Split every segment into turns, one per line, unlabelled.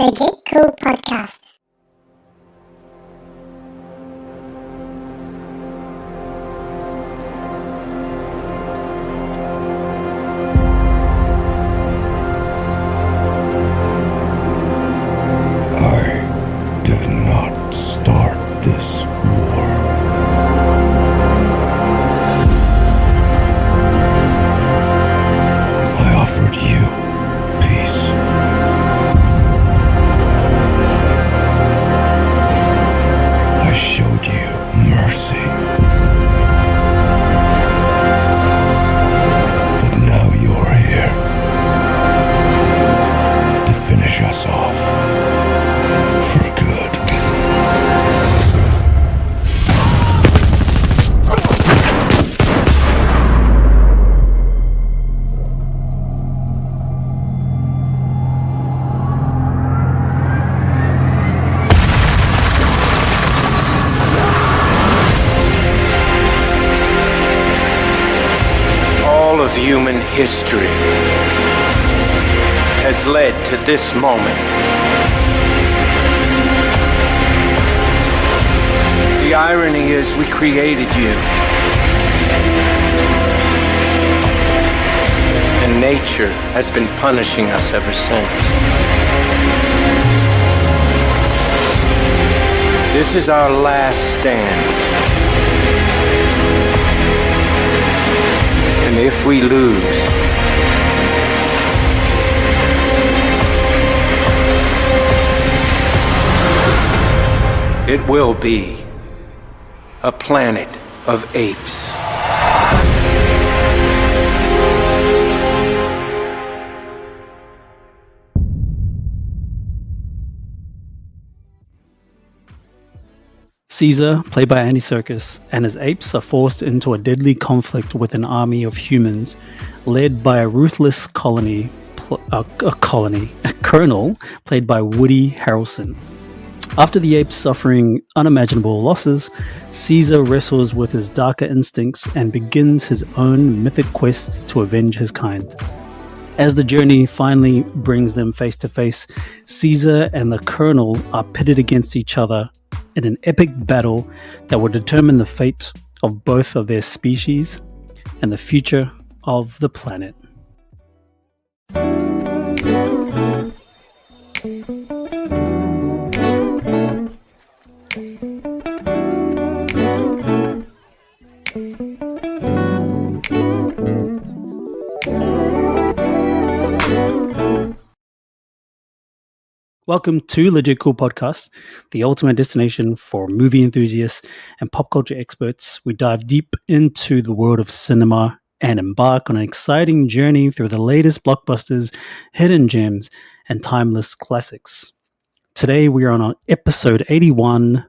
Legit Cool Podcast.
I did not start this war. I offered you peace. I showed you mercy. But now you're here to finish us off for good.
All of human history has led to this moment. The irony is we created you. And nature has been punishing us ever since. This is our last stand. And if we lose, it will be a planet of apes.
Caesar, played by Serkis, and his apes are forced into a deadly conflict with an army of humans led by a ruthless a colonel played by Woody Harrelson. After the apes suffering unimaginable losses, Caesar wrestles with his darker instincts and begins his own mythic quest to avenge his kind. As the journey finally brings them face to face, Caesar and the colonel are pitted against each other in an epic battle that will determine the fate of both of their species and the future of the planet. Welcome to Legit Cool Podcast, the ultimate destination for movie enthusiasts and pop culture experts. We dive deep into the world of cinema and embark on an exciting journey through the latest blockbusters, hidden gems, and timeless classics. Today we are on episode 81,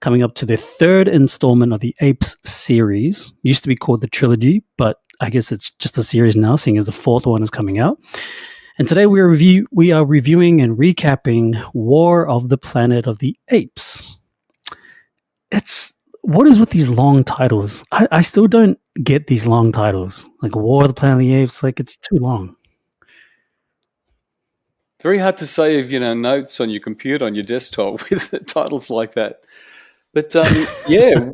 coming up to the third installment of the Apes series. Used to be called the trilogy, but I guess it's just a series now, seeing as the fourth one is coming out. And today we are reviewing and recapping War of the Planet of the Apes. What is with these long titles? I still don't get these long titles. Like War of the Planet of the Apes, like it's too long.
Very hard to save, notes on your computer, on your desktop with titles like that. But yeah,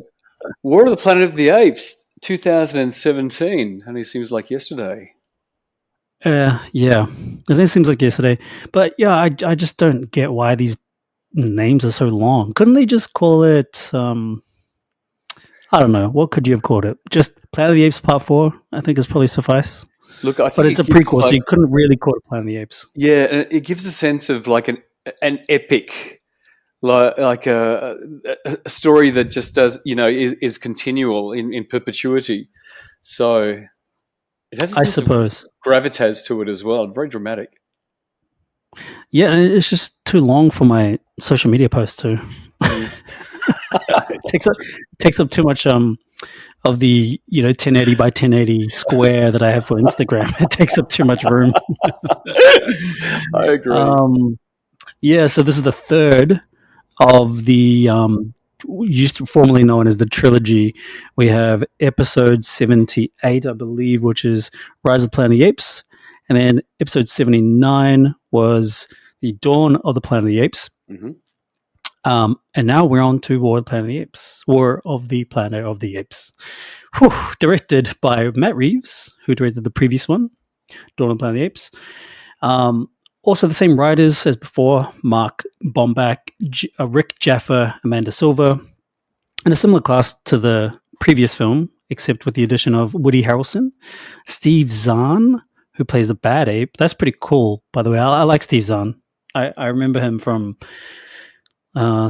War of the Planet of the Apes, 2017. Only seems like yesterday.
Yeah, it seems like yesterday. But yeah, I just don't get why these names are so long. Couldn't they just call it, I don't know, what could you have called it? Just Planet of the Apes Part 4, I think is probably suffice.
Look, I think
but it's a prequel, so you couldn't really call it Planet of the Apes.
Yeah, and it gives a sense of like an epic, like a story that just does, is continual in perpetuity. So it has
I suppose
gravitas to it as well. Very dramatic.
Yeah, and it's just too long for my social media posts too. It takes up too much of the 1080 by 1080 square that I have for Instagram. It takes up too much room.
I agree.
Yeah, so this is the third of the used to formerly known as the trilogy. We have episode 78, I believe, which is Rise of the Planet of the Apes, and then episode 79 was the Dawn of the Planet of the Apes.
Mm-hmm.
And now we're on to War of the Planet of the Apes. War of the Planet of the Apes. Whew, directed by Matt Reeves, who directed the previous one, Dawn of the Planet of the Apes. Also the same writers as before, Mark Bombach, Rick Jaffa, Amanda Silver, and a similar cast to the previous film, except with the addition of Woody Harrelson, Steve Zahn, who plays the bad ape. That's pretty cool, by the way. I like Steve Zahn. I remember him from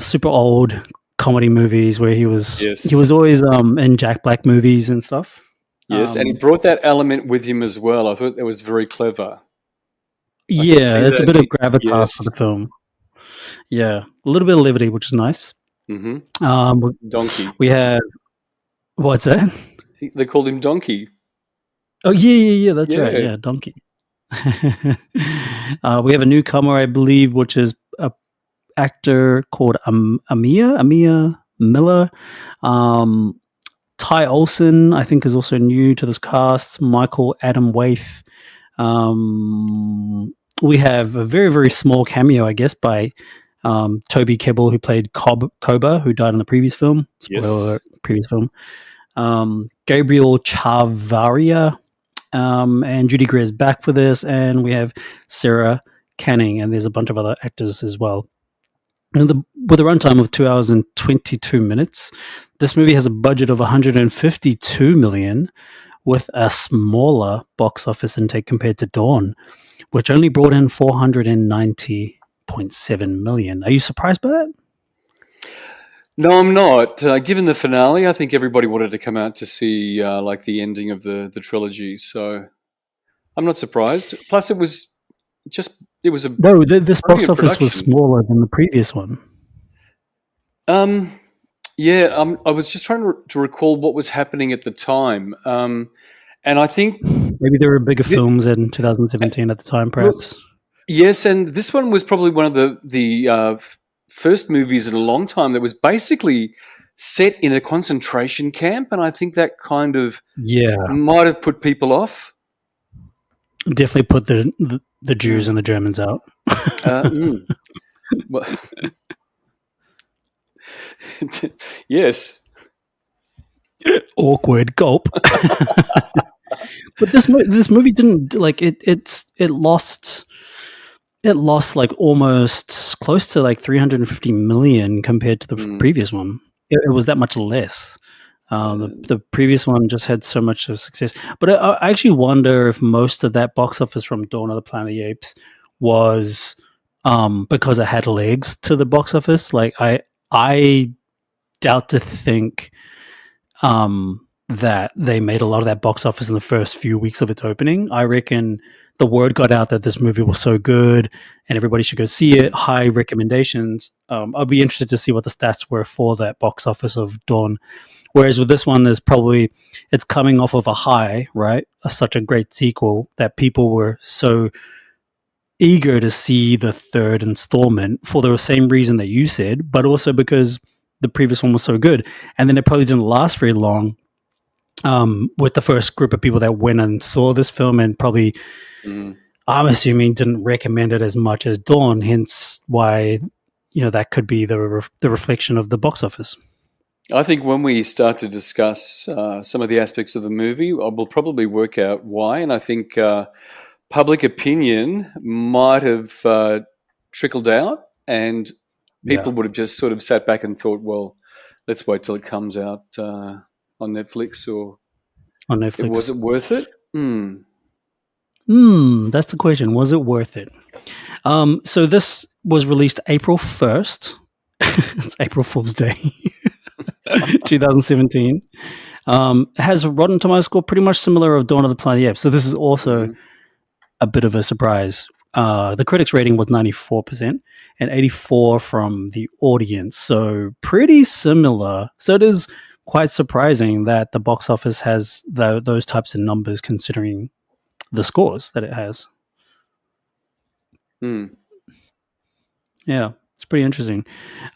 super old comedy movies where he was always in Jack Black movies and stuff.
Yes, and he brought that element with him as well. I thought that was very clever.
It's a bit of gravitas for the film. Yeah, a little bit of levity, which is nice.
Mm-hmm. Donkey.
We have what's that?
They called him Donkey.
Oh yeah, that's right. Yeah, Donkey. We have a newcomer, I believe, which is a actor called Amia Miller. Ty Olson, I think, is also new to this cast. Michael Adam Waith. We have a very, very small cameo, I guess, by Toby Kebbell, who played Koba, who died in the previous film. Spoiler, previous film. Gabriel Chavaria, and Judy Greer is back for this, and we have Sarah Canning, and there's a bunch of other actors as well. And with a runtime of 2 hours and 22 minutes, this movie has a budget of $152 million, with a smaller box office intake compared to Dawn, which only brought in $490.7 million. Are you surprised by that?
No, I'm not. Given the finale, I think everybody wanted to come out to see like the ending of the trilogy, so I'm not surprised. Plus, this
box office was smaller than the previous one.
Yeah, I was just trying to recall what was happening at the time, and I think
maybe there were bigger films in 2017 at the time, perhaps.
Yes, and this one was probably one of the first movies in a long time that was basically set in a concentration camp, and I think that kind of might have put people off.
Definitely put the Jews and the Germans out.
Well, yes.
Awkward gulp. But this movie didn't like it. It lost like almost close to like 350 million compared to the previous one. It was that much less. The previous one just had so much of success. But I actually wonder if most of that box office from Dawn of the Planet of the Apes was because it had legs to the box office. Like I doubt to think that they made a lot of that box office in the first few weeks of its opening. I reckon the word got out that this movie was so good and everybody should go see it. High recommendations. I'll be interested to see what the stats were for that box office of Dawn. Whereas with this one, it's coming off of a high, right? Such a great sequel that people were so eager to see the third installment for the same reason that you said, but also because the previous one was so good. And then it probably didn't last very long with the first group of people that went and saw this film and probably, I'm assuming, didn't recommend it as much as Dawn, hence why, that could be the reflection of the box office.
I think when we start to discuss some of the aspects of the movie, we'll probably work out why. And I think public opinion might have trickled out and people would have just sort of sat back and thought, well, let's wait till it comes out on Netflix or
on Netflix.
Was it worth it?
That's the question. Was it worth it? So this was released April 1st. It's April Fool's Day. 2017. Has a Rotten Tomatoes score pretty much similar of Dawn of the Planet of the Apes. So this is also a bit of a surprise. The critics rating was 94% and 84% from the audience. So pretty similar. So it is quite surprising that the box office has those types of numbers considering the scores that it has. Yeah, it's pretty interesting.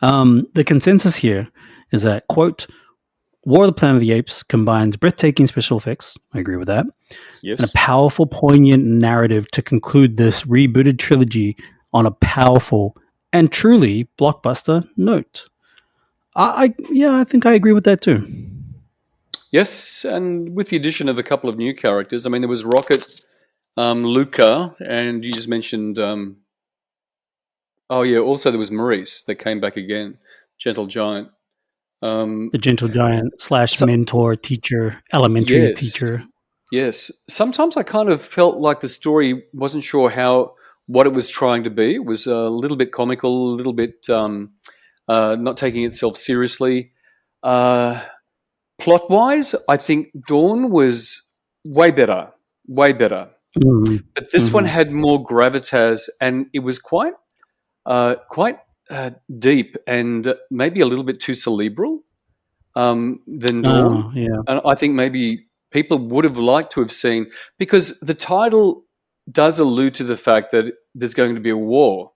The consensus here is that, quote, War of the Planet of the Apes combines breathtaking special effects, I agree with that,
yes,
and a powerful, poignant narrative to conclude this rebooted trilogy on a powerful and truly blockbuster note. I think I agree with that too.
Yes, and with the addition of a couple of new characters, I mean, there was Rocket, Luca, and you just mentioned. Oh yeah, also there was Maurice that came back again, Gentle Giant.
The gentle giant slash
So,
mentor teacher, elementary
yes,
teacher.
yes. Sometimes I kind of felt like the story wasn't sure what it was trying to be. It was a little bit comical, a little bit not taking itself seriously. Plot wise, I think Dawn was way better, way better.
Mm-hmm.
But this one
Mm-hmm.
had more gravitas, and it was quite deep and maybe a little bit too cerebral than Dawn.
Oh, yeah.
And I think maybe people would have liked to have seen, because the title does allude to the fact that there's going to be a war,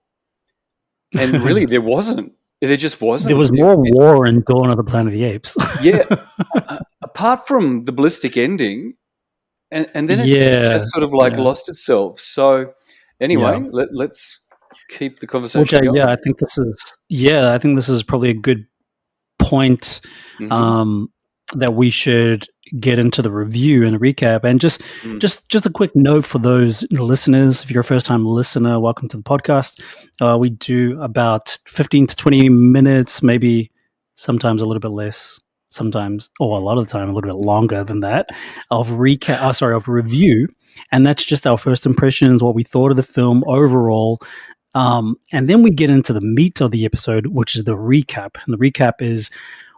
and really there wasn't. There just wasn't.
There was more war in Dawn of the Planet of the Apes.
Yeah, apart from the ballistic ending, and then it
Yeah,
just sort of like
yeah,
lost itself. So
yeah.
anyway, let's keep the
Which
conversation going.
I think this is probably a good point
Mm-hmm.
that we should get into the review and the recap. And just
Mm.
just a quick note for those listeners: if you're a first time listener, welcome to the podcast. We do about 15 to 20 minutes, maybe sometimes a little bit less, sometimes, or a lot of the time a little bit longer than that, of recap. Of review, and that's just our first impressions, what we thought of the film overall. And then we get into the meat of the episode, which is the recap. And the recap is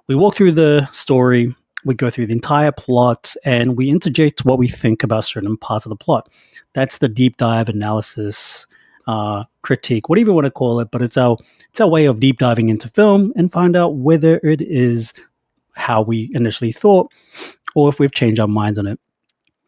we walk through the story, we go through the entire plot, and we interject what we think about certain parts of the plot. That's the deep dive analysis, critique, whatever you want to call it. But it's our way of deep diving into film and find out whether it is how we initially thought, or if we've changed our minds on it.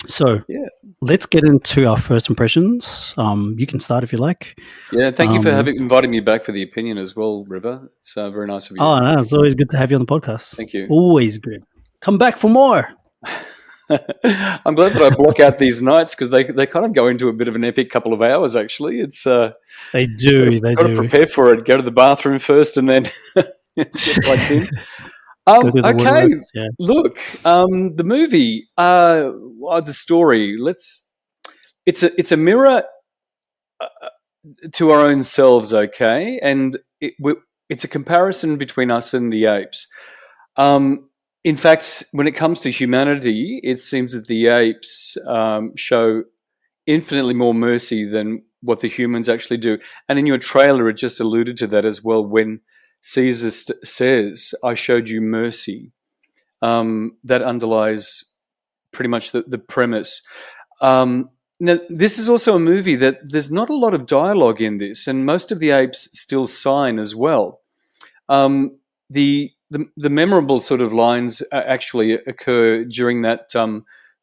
So
Yeah.
let's get into our first impressions. You can start if you like.
Yeah, thank you for inviting me back for the opinion as well, River. It's very nice of you.
Oh, no, it's always good to have you on the podcast.
Thank you.
Always good. Come back for more.
I'm glad that I block out these nights, because they kind of go into a bit of an epic couple of hours. Actually, it's
They do. They
got to
do.
prepare for it. Go to the bathroom first, and then get plugged in.
Go through the
Okay,
woodworks, yeah.
look, the movie, the story. It's a mirror to our own selves, okay, and it's a comparison between us and the apes. In fact, when it comes to humanity, it seems that the apes show infinitely more mercy than what the humans actually do. And in your trailer, it just alluded to that as well, when Caesar says, "I showed you mercy." That underlies pretty much the premise. Now, this is also a movie that there's not a lot of dialogue in this, and most of the apes still sign as well. The memorable sort of lines actually occur during that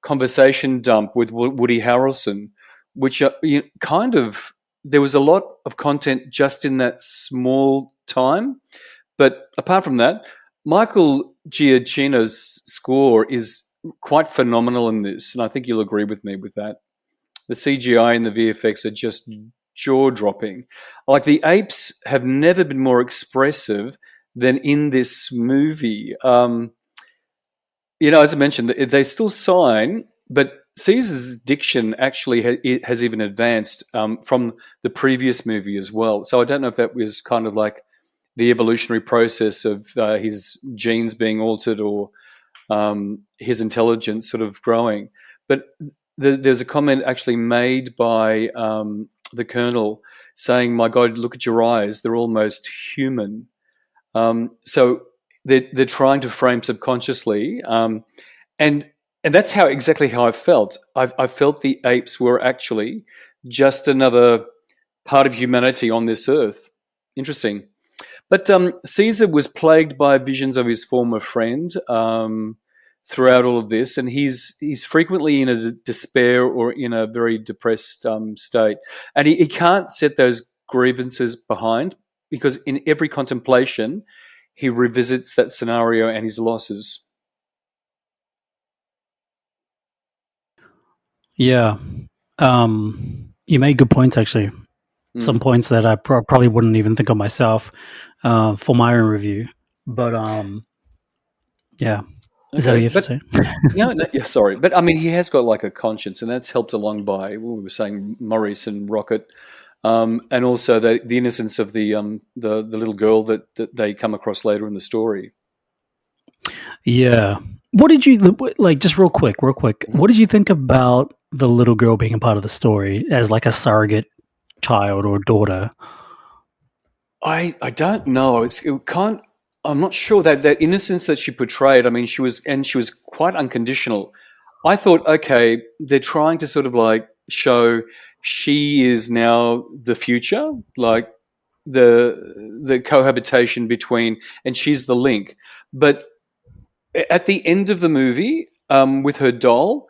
conversation dump with Woody Harrelson, which kind of, there was a lot of content just in that small time. But apart from that, Michael Giacchino's score is quite phenomenal in this, and I think you'll agree with me with that. The CGI and the VFX are just jaw-dropping. Like, the apes have never been more expressive than in this movie. As I mentioned, they still sign, but Caesar's diction actually has even advanced from the previous movie as well. So I don't know if that was kind of like the evolutionary process of his genes being altered, or his intelligence sort of growing. But there's a comment actually made by the Colonel saying, "My God, look at your eyes; they're almost human." So they're trying to frame subconsciously, and that's exactly how I felt. I felt the apes were actually just another part of humanity on this earth. Interesting. But Caesar was plagued by visions of his former friend throughout all of this, and he's frequently in a despair or in a very depressed state, and he can't set those grievances behind, because in every contemplation he revisits that scenario and his losses.
Yeah. You made good points, actually. some points that I probably wouldn't even think of myself for my own review. But yeah, is that what
Okay,
you have to
but
say?
no, yeah, sorry, but I mean, he has got like a conscience, and that's helped along by what we were saying, Maurice and Rocket, and also the innocence of the little girl that they come across later in the story.
Yeah. What did you like? Just real quick.
Mhm.
What did you think about the little girl being a part of the story as like a surrogate child or daughter?
I don't know. It can't. I'm not sure that innocence that she portrayed. I mean, she was quite unconditional. I thought, okay, they're trying to sort of like show she is now the future, like the cohabitation between, and she's the link. But at the end of the movie, with her doll,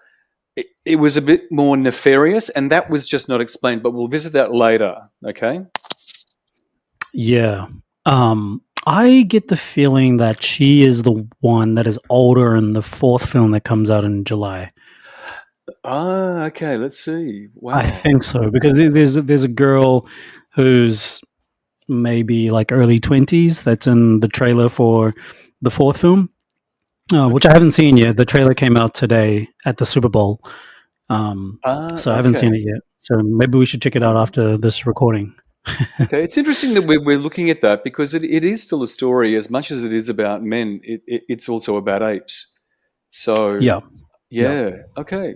it was a bit more nefarious, and that was just not explained. But we'll visit that later. Okay.
Yeah. I get the feeling that she is the one that is older in the fourth film that comes out in July.
Ah, okay. Let's see.
I
Wow.
think so because there's a girl who's maybe like early 20s that's in the trailer for the fourth film, which I haven't seen yet. The trailer came out today at the Super Bowl,
Ah,
so I haven't seen
okay.
it yet. So maybe we should check it out after this recording.
Okay. It's interesting that we're looking at that because it is still a story as much as it is about men. It's also about apes. So
Yeah, yeah.
yeah. Okay.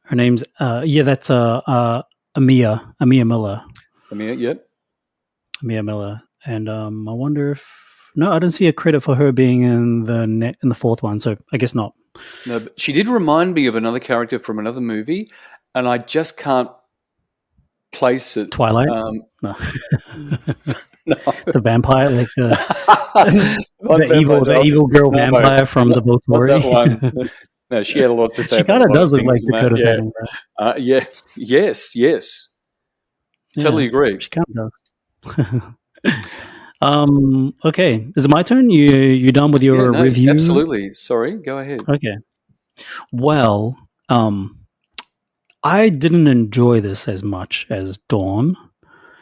Her name's that's Amia Miller.
I mean, yep.
Mia Miller, and I wonder if no, I don't see a credit for her being in the fourth one, so I guess not.
No, but she did remind me of another character from another movie, and I just can't place it.
Twilight, no,
No.
the vampire, like the
Not Vampire
the
Diaries.
evil girl
No,
vampire from the book
not
story.
that one. No, she had a lot to say
She
about
kind
a
of
lot of
does look like
things in that.
Dakota
Yeah.
Fanning, though.
Yeah. Yes. Yes.
Yeah,
Totally agree.
she kind of does. Okay, is it my turn? You done with
Yeah.
your
No.
review?
Absolutely. Sorry. Go ahead.
Okay. Well, I didn't enjoy this as much as Dawn.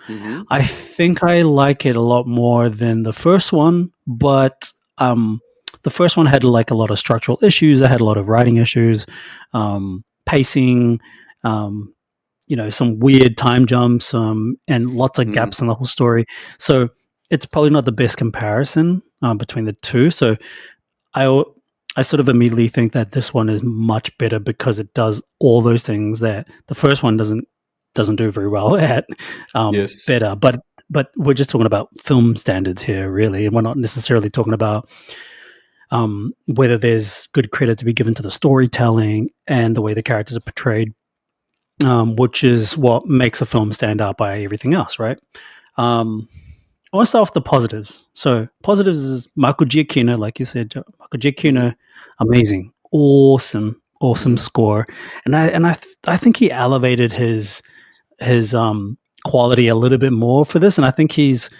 Hmm.
I think I like it a lot more than the first one, but the first one had like a lot of structural issues. It had a lot of writing issues, pacing, some weird time jumps, and lots of
Mm.
gaps in the whole story. So it's probably not the best comparison between the two. So I I sort of immediately think that this one is much better because it does all those things that the first one doesn't do very well at.
Yes.
Better, but we're just talking about film standards here, really, and we're not necessarily talking about whether there's good credit to be given to the storytelling and the way the characters are portrayed, which is what makes a film stand out by everything else, right? I want to start off the positives. So positives is Michael Giacchino, like you said, Michael Giacchino, amazing, awesome score, and I think he elevated his quality a little bit more for this, and I think he's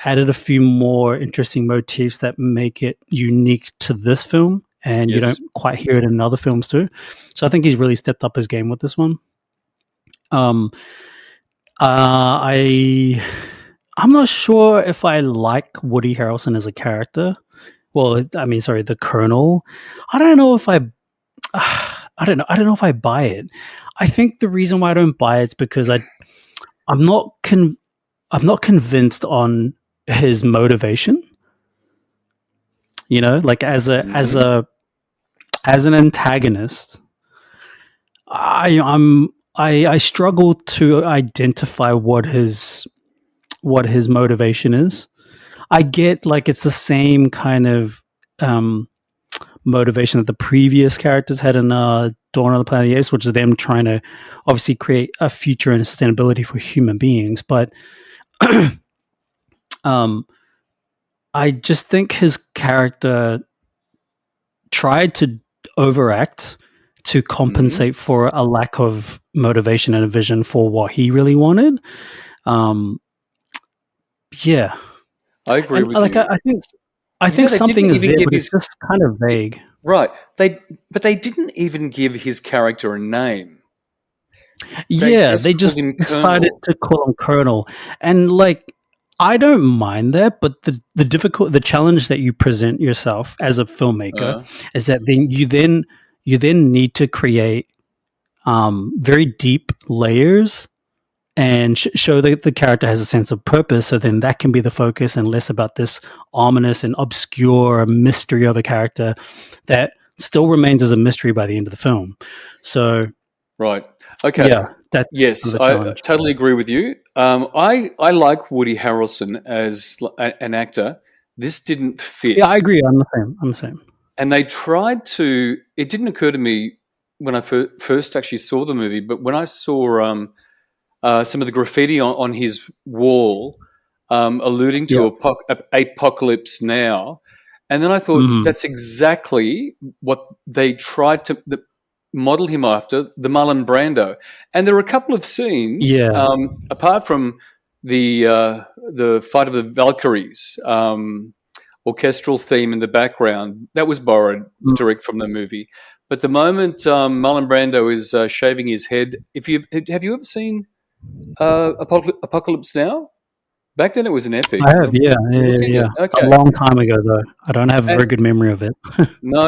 added a few more interesting motifs that make it unique to this film, and you don't
Yes.
quite hear it in other films too. So I think he's really stepped up his game with this one. Um, I'm not sure if I like Woody Harrelson as a character. Well, I mean, sorry, the Colonel. I don't know if I. I don't know. I don't know if I buy it. I think the reason why I don't buy it is because I'm not convinced on his motivation. You know, like
Hmm.
as an antagonist, I struggle to identify what his motivation is. I get like it's the same kind of motivation that the previous characters had in Dawn of the Planet of the Apes, which is them trying to obviously create a future and sustainability for human beings. But um, I just think his character tried to overact to
Hmm.
compensate for a lack of motivation and a vision for what he really wanted. Um, yeah,
I agree
and
with
like
you.
I
You know,
think
they didn't
something is
even
there,
give
but it's
his
just kind of vague.
right. But they didn't even give his character a name. They
Yeah,
just
they
called
just
him
decided
Colonel.
to call him Colonel, and like I don't mind that, but the challenge that you present yourself as a filmmaker
Uh,
is that you then need to create very deep layers and show that the character has a sense of purpose. So then that can be the focus, and less about this ominous and obscure mystery of a character that still remains as a mystery by the end of the film. So
right. Okay.
yeah, that's
Yes,
kind of the
I
challenge.
totally agree with you. I like Woody Harrelson as an actor. This didn't
Yeah, I
fit,
agree. I'm the same. I'm the same.
and they tried to. It didn't occur to me when I first actually saw the movie, but when I saw some of the graffiti on his wall, alluding
Yeah.
to apocalypse now, and then I thought
Mhm.
that's exactly what they tried to model him after, the Marlon Brando. And there were a couple of scenes,
Yeah.
apart from the fight of the Valkyries, orchestral theme in the background that was borrowed
Mm.
direct from the movie. But the moment Marlon Brando is shaving his head, if you have you ever seen Apocalypse Now? Back then, it was an epic.
I have, yeah, yeah, yeah,
Looking
yeah.
at
A
okay,
long time ago, though. I don't have a
and
very good memory of it.
no,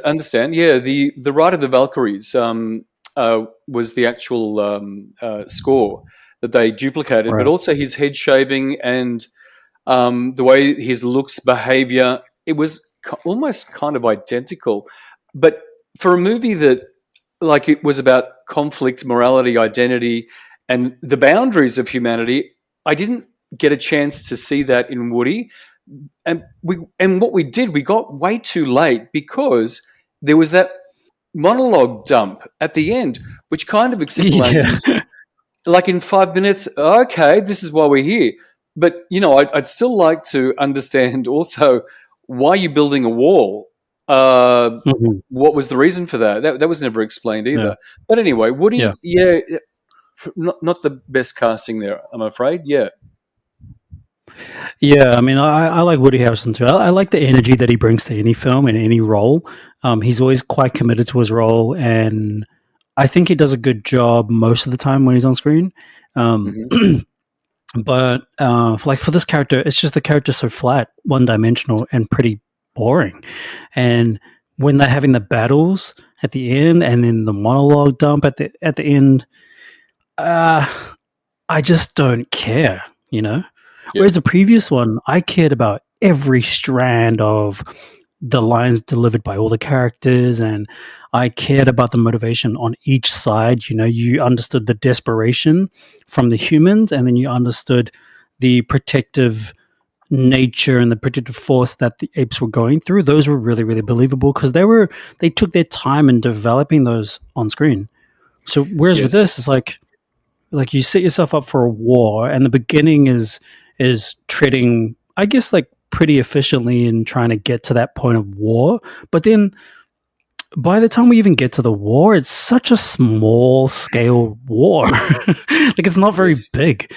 understand. Yeah, the Ride of the Valkyries was the actual score that they duplicated, but
Right.
also his head shaving and the way his looks, behavior, it was almost kind of identical. But for a movie that, like, it was about conflict, morality, identity, and the boundaries of humanity, I didn't get a chance to see that in Woody. And what we did, we got way too late because there was that monologue dump at the end, which kind of
Yeah.
explained, like in 5 minutes, okay, this is why we're here. But I'd still like to understand also why you're building a wall.
Mhm.
What was the reason for that? That was never explained
Yeah.
either. But anyway,
Yeah.
Woody, yeah, not the best casting there, I'm afraid. Yeah.
Yeah, I mean, I like Woody Harrelson too. I like the energy that he brings to any film and any role. He's always quite committed to his role, and I think he does a good job most of the time when he's on screen. Um,
Hmm.
but like for this character, it's just the character's so flat, one dimensional, and pretty boring. And when they're having the battles at the end, and then the monologue dump at the end, uh, I just don't care, you know?
Yeah.
Whereas the previous one, I cared about every strand of the lines delivered by all the characters, and I cared about the motivation on each side. You know, you understood the desperation from the humans, and then you understood the protective nature and the protective force that the apes were going through. Those were really, really believable because they took their time in developing those on screen. So whereas with this, it's
Yes.
like you set yourself up for a war, and the beginning is treading, I guess, like pretty efficiently in trying to get to that point of war. But then by the time we even get to the war, it's such a small scale war. Like it's not very
Yes.
big.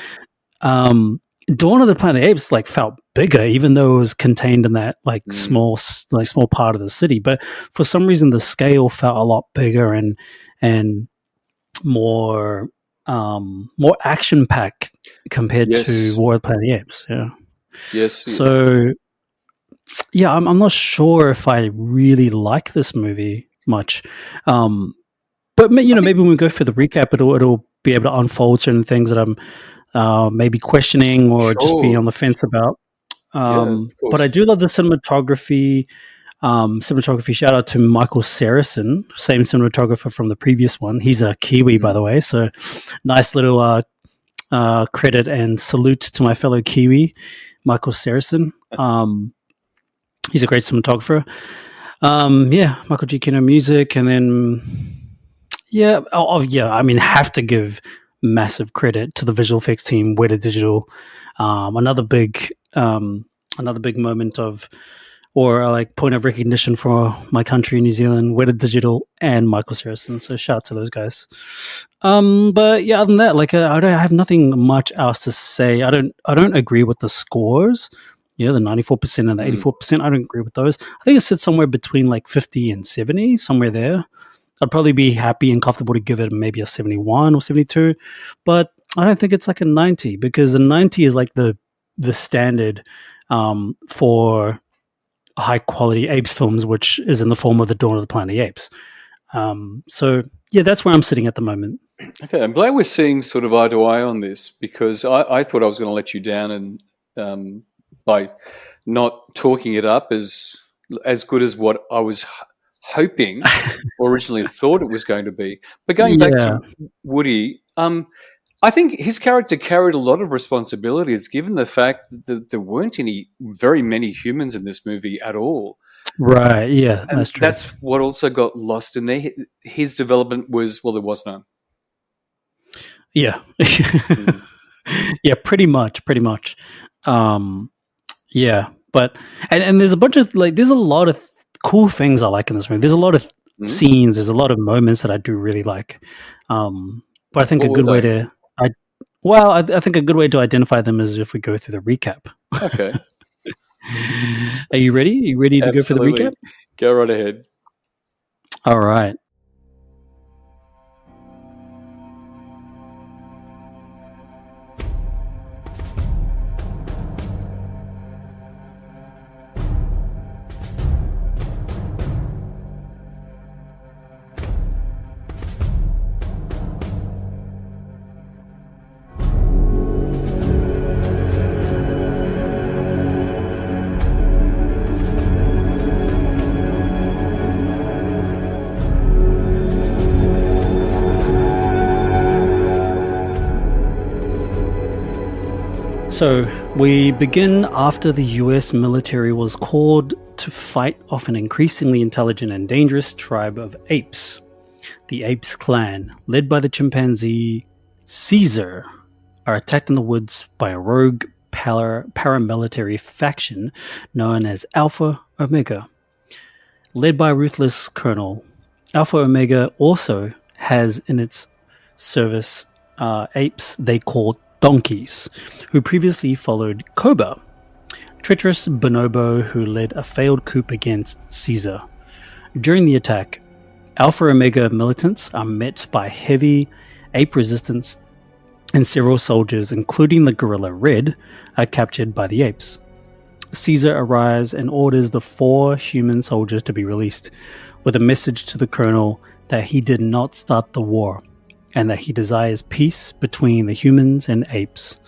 um Dawn of the Planet of the Apes like felt bigger, even though it was contained in that like
Mm.
small part of the city. But for some reason, the scale felt a lot bigger and more more action packed compared to
Yes.
War of the Planet of the Apes. Yeah.
Yes.
So yeah, I'm not sure if I really like this movie much. But
I think
maybe when we go for the recap, it'll be able to unfold certain things that I'm maybe questioning or just be on
sure.
the fence about.
Yeah, of
But I
course.
do love the cinematography. Cinematography, shout out to Michael Saracen, same cinematographer from the previous one. He's a Kiwi, by
Mhm.
the way. So nice little credit and salute to my fellow Kiwi, Michael Saracen. He's a great cinematographer. Yeah, Michael Giacchino music, and then yeah, yeah. I mean, have to give massive credit to the visual effects team, Weta Digital. Another another big moment of, or like point of recognition for my country, New Zealand, Weta Digital and Michael Saracen. So shout out to those guys. But yeah, other than that, like I have nothing much else to say. I don't agree with the scores. Yeah, the 94% and the
Mm.
84%. I don't agree with those. I think it sits somewhere between like 50 and 70, somewhere there. I'd probably be happy and comfortable to give it maybe a 71 or 72, but I don't think it's like a 90 because a 90 is like the standard for high quality apes films, which is in the form of the Dawn of the Planet of the Apes. So yeah, that's where I'm sitting at the moment.
Okay, I'm glad we're seeing sort of eye to eye on this because I thought I was going to let you down and by not talking it up as good as what I was hoping or originally thought it was going to be. But going back to Woody, I think his character carried a lot of responsibilities given the fact that there weren't very many humans in this movie at all.
Right, yeah,
And
that's true.
that's what also got lost in there. His development was, well, there was none.
Yeah. Yeah, pretty much. Yeah, but and there's a bunch of there's a lot of cool things I like in this movie. There's a lot of scenes, there's a lot of moments that I do really like. But I think
What
a good
were
way
they?
I think a good way to identify them is if we go through the recap.
Okay.
Are you ready? Are you ready to go for the
Absolutely.
recap?
Go right ahead.
All right. So we begin after the US military was called to fight off an increasingly intelligent and dangerous tribe of apes. The Apes clan, led by the chimpanzee Caesar, are attacked in the woods by a rogue paramilitary faction known as Alpha Omega. Led by a ruthless colonel, Alpha Omega also has in its service apes they call donkeys, who previously followed Koba, treacherous bonobo who led a failed coup against Caesar. During the attack, Alpha Omega militants are met by heavy ape resistance, and several soldiers, including the gorilla Red, are captured by the apes. Caesar arrives and orders the 4 human soldiers to be released, with a message to the colonel that he did not start the war, and that he desires peace between the humans and apes.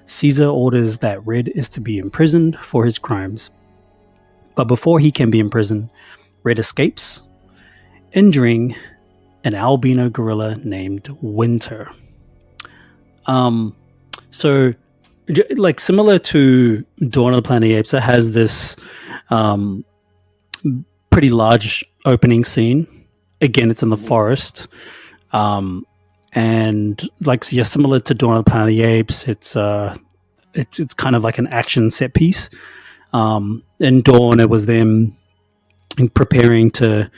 Caesar orders that Red is to be imprisoned for his crimes. But before he can be imprisoned, Red escapes, injuring an albino gorilla named Winter. So, like similar to Dawn of the Planet of the Apes, it has this pretty large opening scene. Again, it's in the forest. And like, yeah, similar to Dawn of the Planet of the Apes, it's kind of like an action set piece. In Dawn, it was them preparing to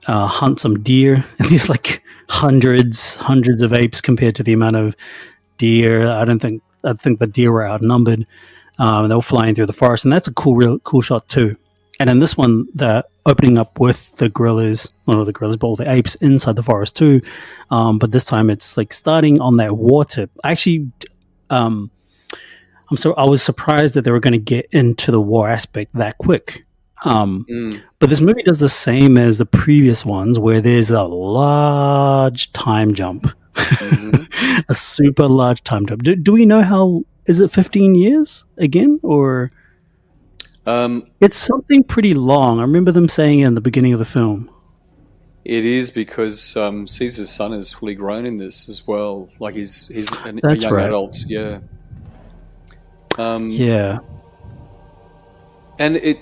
hunt some deer, and there's like hundreds of apes compared to the amount of deer. I think the deer were outnumbered. They were flying through the forest, and that's a real cool shot too. And in this one, the opening up with the gorillas, well, not the gorillas, but all the apes inside the forest too. But this time it's like starting on that water. Actually, I was surprised that they were going to get into the war aspect that quick. But this movie does the same as the previous ones, where there's a large time jump, a super large time jump. Do we know how? Is it 15 years again, or? It's something pretty long. I remember them saying it in the beginning of the film.
It is because Caesar's son is fully grown in this as well. Like he's a young adult. Yeah.
Yeah.
And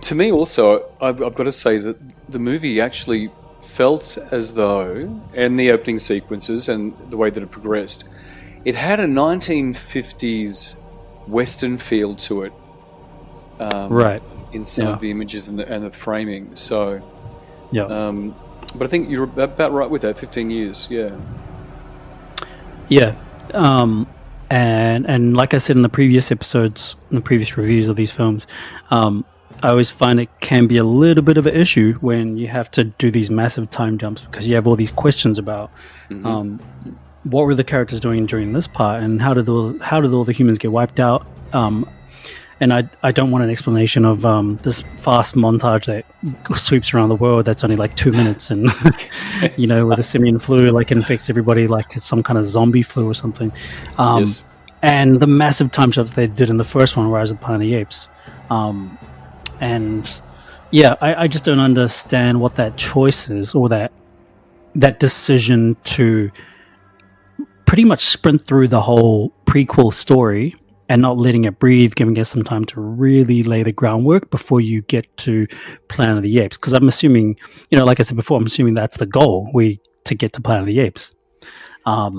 to me also, I've got to say that the movie actually felt as though, and the opening sequences and the way that it progressed, it had a 1950s Western feel to it.
Right.
In some of the images and the framing. So,
yeah.
But I think you're about right with that. 15 years. Yeah.
Yeah. And like I said in the previous episodes, in the previous reviews of these films, I always find it can be a little bit of an issue when you have to do these massive time jumps because you have all these questions about what were the characters doing during this part and how did all the humans get wiped out. And I don't want an explanation of this fast montage that sweeps around the world that's only like 2 minutes and, where the simian flu like infects everybody like it's some kind of zombie flu or something.
Yes.
And the massive time jumps they did in the first one, Rise of the Planet of the Apes. And yeah, I just don't understand what that choice is or that decision to pretty much sprint through the whole prequel story and not letting it breathe, giving it some time to really lay the groundwork before you get to Planet of the Apes. Because I'm assuming, like I said before, I'm assuming that's the goal, to get to Planet of the Apes. But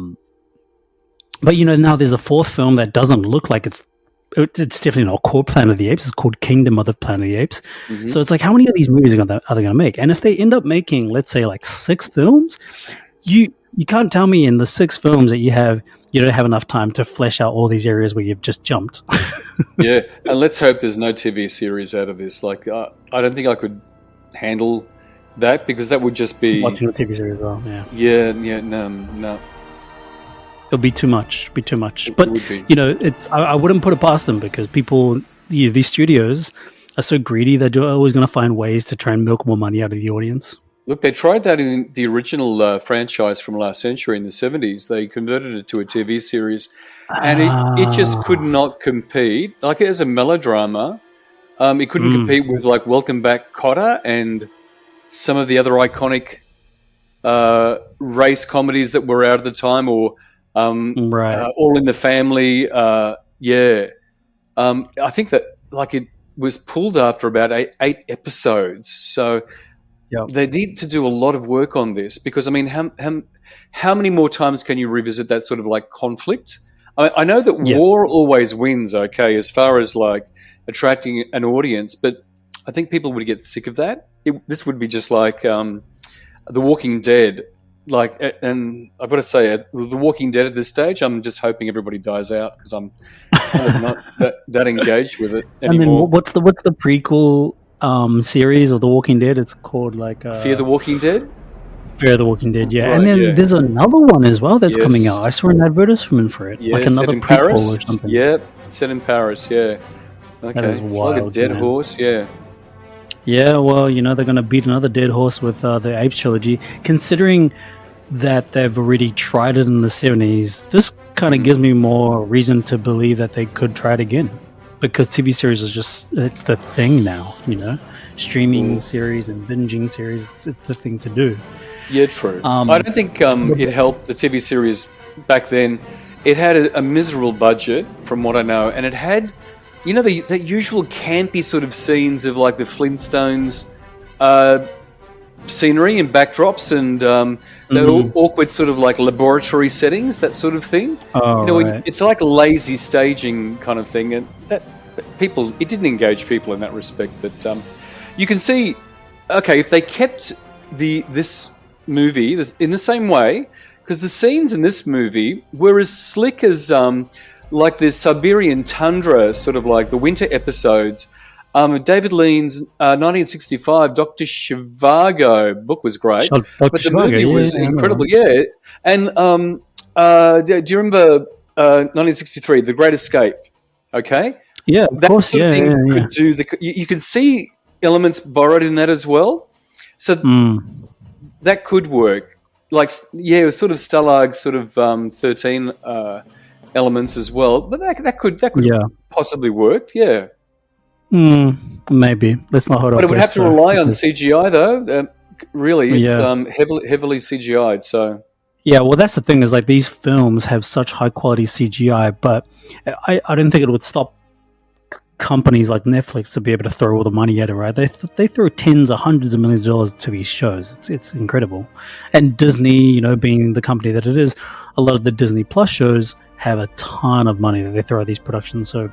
now there's a fourth film that doesn't look like it's definitely not called Planet of the Apes. It's called Kingdom of the Planet of the Apes. Mm-hmm. So it's like, how many of these movies are they going to make? And if they end up making, let's say, like 6 films, you can't tell me in the 6 films that you don't have enough time to flesh out all these areas where you've just jumped.
Yeah, and let's hope there's no TV series out of this. Like, I don't think I could handle that because that would just be
watching a TV series as well.
Yeah, no.
It'll be too much. But
would be.
I wouldn't put it past them because people, these studios are so greedy that they're always going to find ways to try and milk more money out of the audience.
Look, they tried that in the original franchise from last century in the 70s. They converted it to a TV series, and it just could not compete. Like, as a melodrama, it couldn't compete with, like, Welcome Back, Kotter and some of the other iconic race comedies that were out at the time, or All in the Family. I think that, like, it was pulled after about eight episodes, so... Yep. They need to do a lot of work on this because, I mean, how many more times can you revisit that sort of like conflict? I know that war always wins, okay, as far as like attracting an audience, but I think people would get sick of that. This would be just like The Walking Dead. Like, and I've got to say, The Walking Dead at this stage, I'm just hoping everybody dies out because I'm kind of not that engaged with it anymore.
And then what's the prequel series of The Walking Dead? It's called like
Fear the Walking Dead?
Fear the Walking Dead, yeah. Right, and then there's another one as well that's coming out. I saw an advertisement for it. Like another prequel
Paris
or something.
Yeah, set in Paris, yeah. Okay.
That is wild,
like a dead horse, yeah.
Yeah, well, they're going to beat another dead horse with the Apes trilogy. Considering that they've already tried it in the 70s, this kind of gives me more reason to believe that they could try it again. Because TV series is it's the thing now, streaming series and binging series, it's the thing to do.
Yeah, true. I don't think it helped the TV series back then. It had a miserable budget, from what I know, and it had, the usual campy sort of scenes of like the Flintstones scenery and backdrops and the awkward sort of like laboratory settings, that sort of thing. Right. It's like lazy staging kind of thing, and that it didn't engage people in that respect. But you can see, okay, if they kept this movie in the same way, because the scenes in this movie were as slick as like the Siberian tundra, sort of like the winter episodes. David Lean's 1965 Dr. Zhivago book was great, but the movie was incredible. Yeah, and do you remember 1963, The Great Escape? Okay,
yeah, of
that
course,
sort of thing could do you could see elements borrowed in that as well, so that could work. Like, it was sort of Stalag, sort of 13 elements as well, but that could possibly work. Yeah.
Maybe. Let's not hold on.
But it would have to rely on CGI, though. Really, it's heavily CGI'd. So
yeah, well, that's the thing is like these films have such high quality CGI, but I don't think it would stop companies like Netflix to be able to throw all the money at it. Right? They throw tens or hundreds of millions of dollars to these shows. It's incredible. And Disney, being the company that it is, a lot of the Disney Plus shows have a ton of money that they throw at these productions, so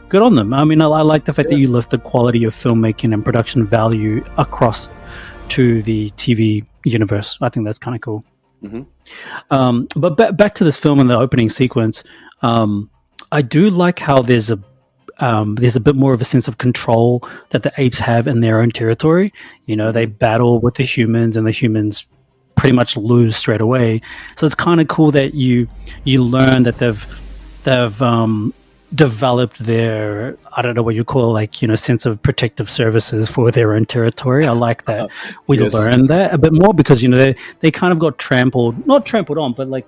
good on them. I mean, I like the fact that you lift the quality of filmmaking and production value across to the TV universe. I think that's kind of cool. But back to this film and the opening sequence, I do like how there's there's a bit more of a sense of control that the apes have in their own territory. You know, they battle with the humans, and the humans pretty much lose straight away. So it's kind of cool that you learn that they've developed their, I don't know what you call, like, you know, sense of protective services for their own territory. I like that we learn that a bit more, because, you know, they kind of got not trampled on, but like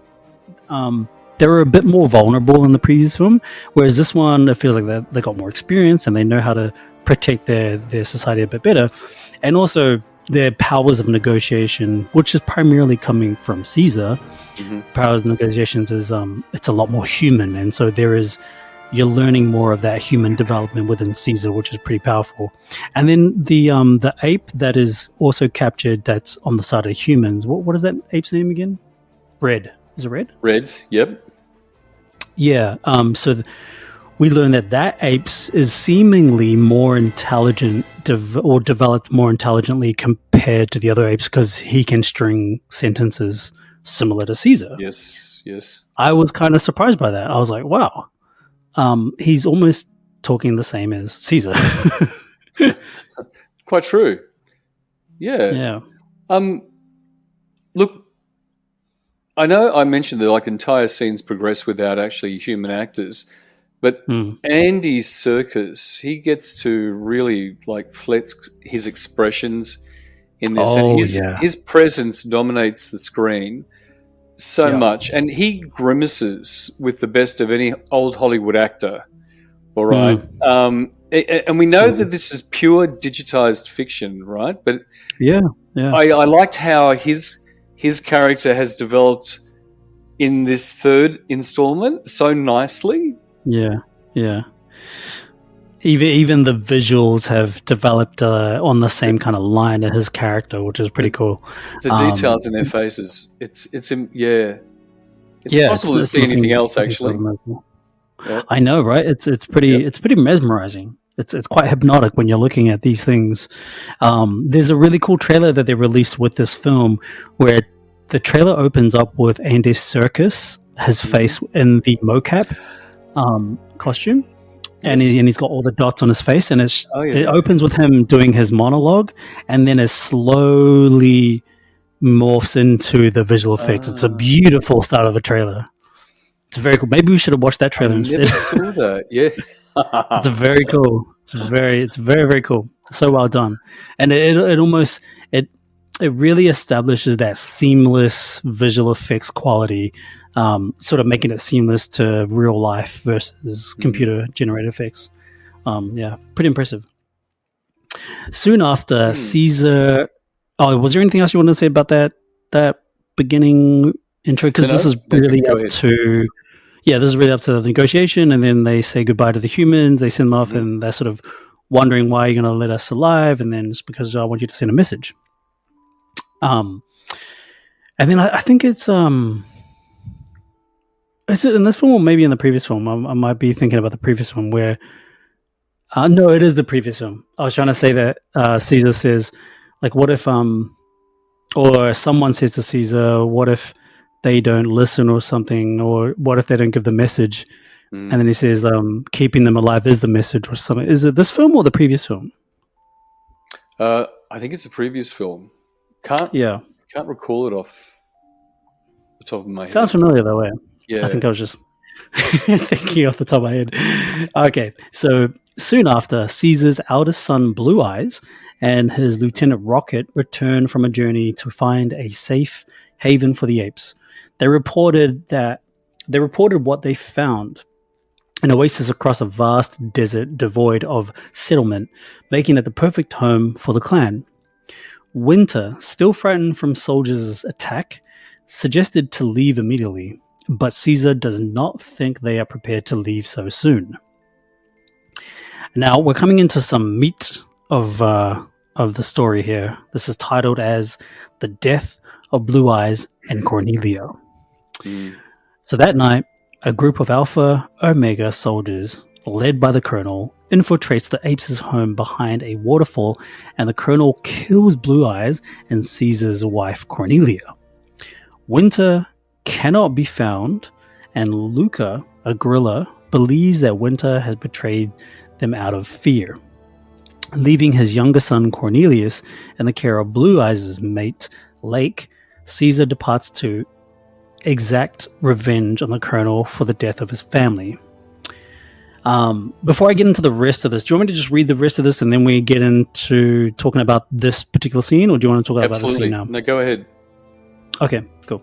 they were a bit more vulnerable in the previous film, whereas this one, it feels like they got more experience and they know how to protect their society a bit better. And also their powers of negotiation, which is primarily coming from Caesar. Powers of negotiations is it's a lot more human, and so you're learning more of that human development within Caesar, which is pretty powerful. And then the ape that is also captured, that's on the side of humans. What is that ape's name again? Red. Is it Red?
Red. Yep.
Yeah. We learn that apes is seemingly more intelligent or developed more intelligently compared to the other apes, because he can string sentences similar to Caesar.
Yes.
I was kind of surprised by that. I was like, wow. He's almost talking the same as Caesar.
Quite true. Yeah. Look, I know I mentioned that like entire scenes progress without actually human actors, but Andy Serkis, he gets to really like flex his expressions in this, and his presence dominates the screen so much, and he grimaces with the best of any old Hollywood actor. All right, and we know that this is pure digitized fiction, right? But I liked how his character has developed in this third installment so nicely. Yeah. Even the visuals have developed on the same kind of line as his character, which is pretty cool. The details in their faces, it's impossible to see anything else. Actually,
I know, right? It's pretty mesmerizing. It's quite hypnotic when you're looking at these things. There's a really cool trailer that they released with this film, where the trailer opens up with Andy Serkis, his face in the mocap costume. And he's got all the dots on his face, and it opens with him doing his monologue, and then it slowly morphs into the visual effects. It's a beautiful start of a trailer. It's very cool. Maybe we should have watched that trailer instead.
Never saw that. Yeah,
it's very cool. It's very, very cool. So well done, and it really establishes that seamless visual effects quality. Sort of making it seamless to real life versus computer generated effects. Pretty impressive. Soon after, Caesar. Oh, was there anything else you wanted to say about that beginning intro? Because this is really up to. Yeah, this is really up to the negotiation, and then they say goodbye to the humans. They send them off, and they're sort of wondering why you're going to let us alive, and then it's because I want you to send a message. And then I think it's Is it in this film or maybe in the previous film? I might be thinking about the previous one where... no, it is the previous film. I was trying to say that Caesar says, like, what if... or someone says to Caesar, what if they don't listen or something? Or what if they don't give the message? And then he says, keeping them alive is the message or something. Is it this film or the previous film?
I think it's a previous film. Can't recall it off the top of my head.
Sounds familiar though, yeah.
Yeah.
I think I was just thinking off the top of my head. Okay, so soon after, Caesar's eldest son, Blue Eyes, and his lieutenant Rocket return from a journey to find a safe haven for the apes. They reported what they found: an oasis across a vast desert devoid of settlement, making it the perfect home for the clan. Winter, still frightened from soldiers' attack, suggested to leave immediately, but Caesar does not think they are prepared to leave so soon. Now, we're coming into some meat of the story here. This is titled as The Death of Blue Eyes and Cornelia. So that night, a group of Alpha Omega soldiers, led by the Colonel, infiltrates the apes' home behind a waterfall, and the Colonel kills Blue Eyes and Caesar's wife, Cornelia. Winter cannot be found, and Luca, a gorilla believes that Winter has betrayed them out of fear. Leaving his younger son Cornelius in the care of Blue Eyes' mate, Lake, Caesar departs to exact revenge on the colonel for the death of his family. Before I get into the rest of this, do you want me to just read the rest of this and then we get into talking about this particular scene, or do you want to talk about the scene now?
No, go ahead.
Okay, cool.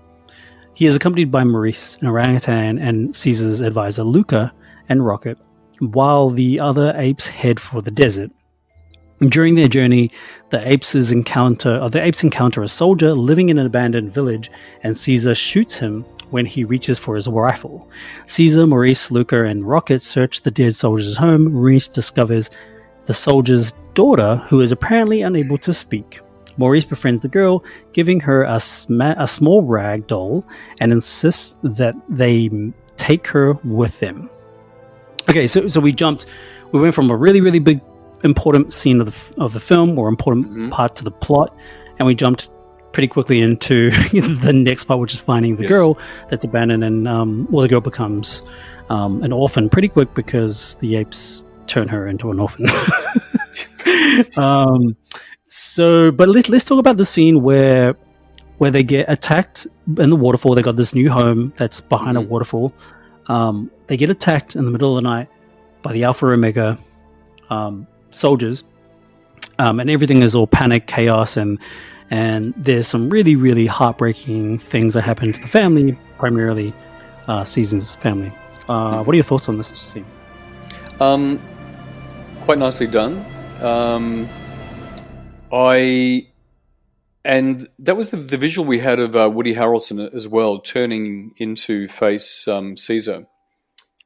He is accompanied by Maurice, an orangutan, and Caesar's advisor Luca and Rocket, while the other apes head for the desert. During their journey, the apes encounter a soldier living in an abandoned village, and Caesar shoots him when he reaches for his rifle. Caesar, Maurice, Luca, and Rocket search the dead soldier's home. Maurice discovers the soldier's daughter, who is apparently unable to speak. Maurice befriends the girl, giving her a small rag doll, and insists that they take her with them. Okay, so we went from a really, really big important scene of the film, or important part to the plot, and we jumped pretty quickly into the next part, which is finding the girl that's abandoned, and the girl becomes an orphan pretty quick because the apes turn her into an orphan. But let's talk about the scene where they get attacked in the waterfall. They got this new home that's behind a waterfall. They get attacked in the middle of the night by the Alpha Omega soldiers, and everything is all panic, chaos, and there's some really, really heartbreaking things that happen to the family, primarily Caesar's family. What are your thoughts on this scene?
Quite nicely done. And that was the visual we had of Woody Harrelson as well, turning into face Caesar.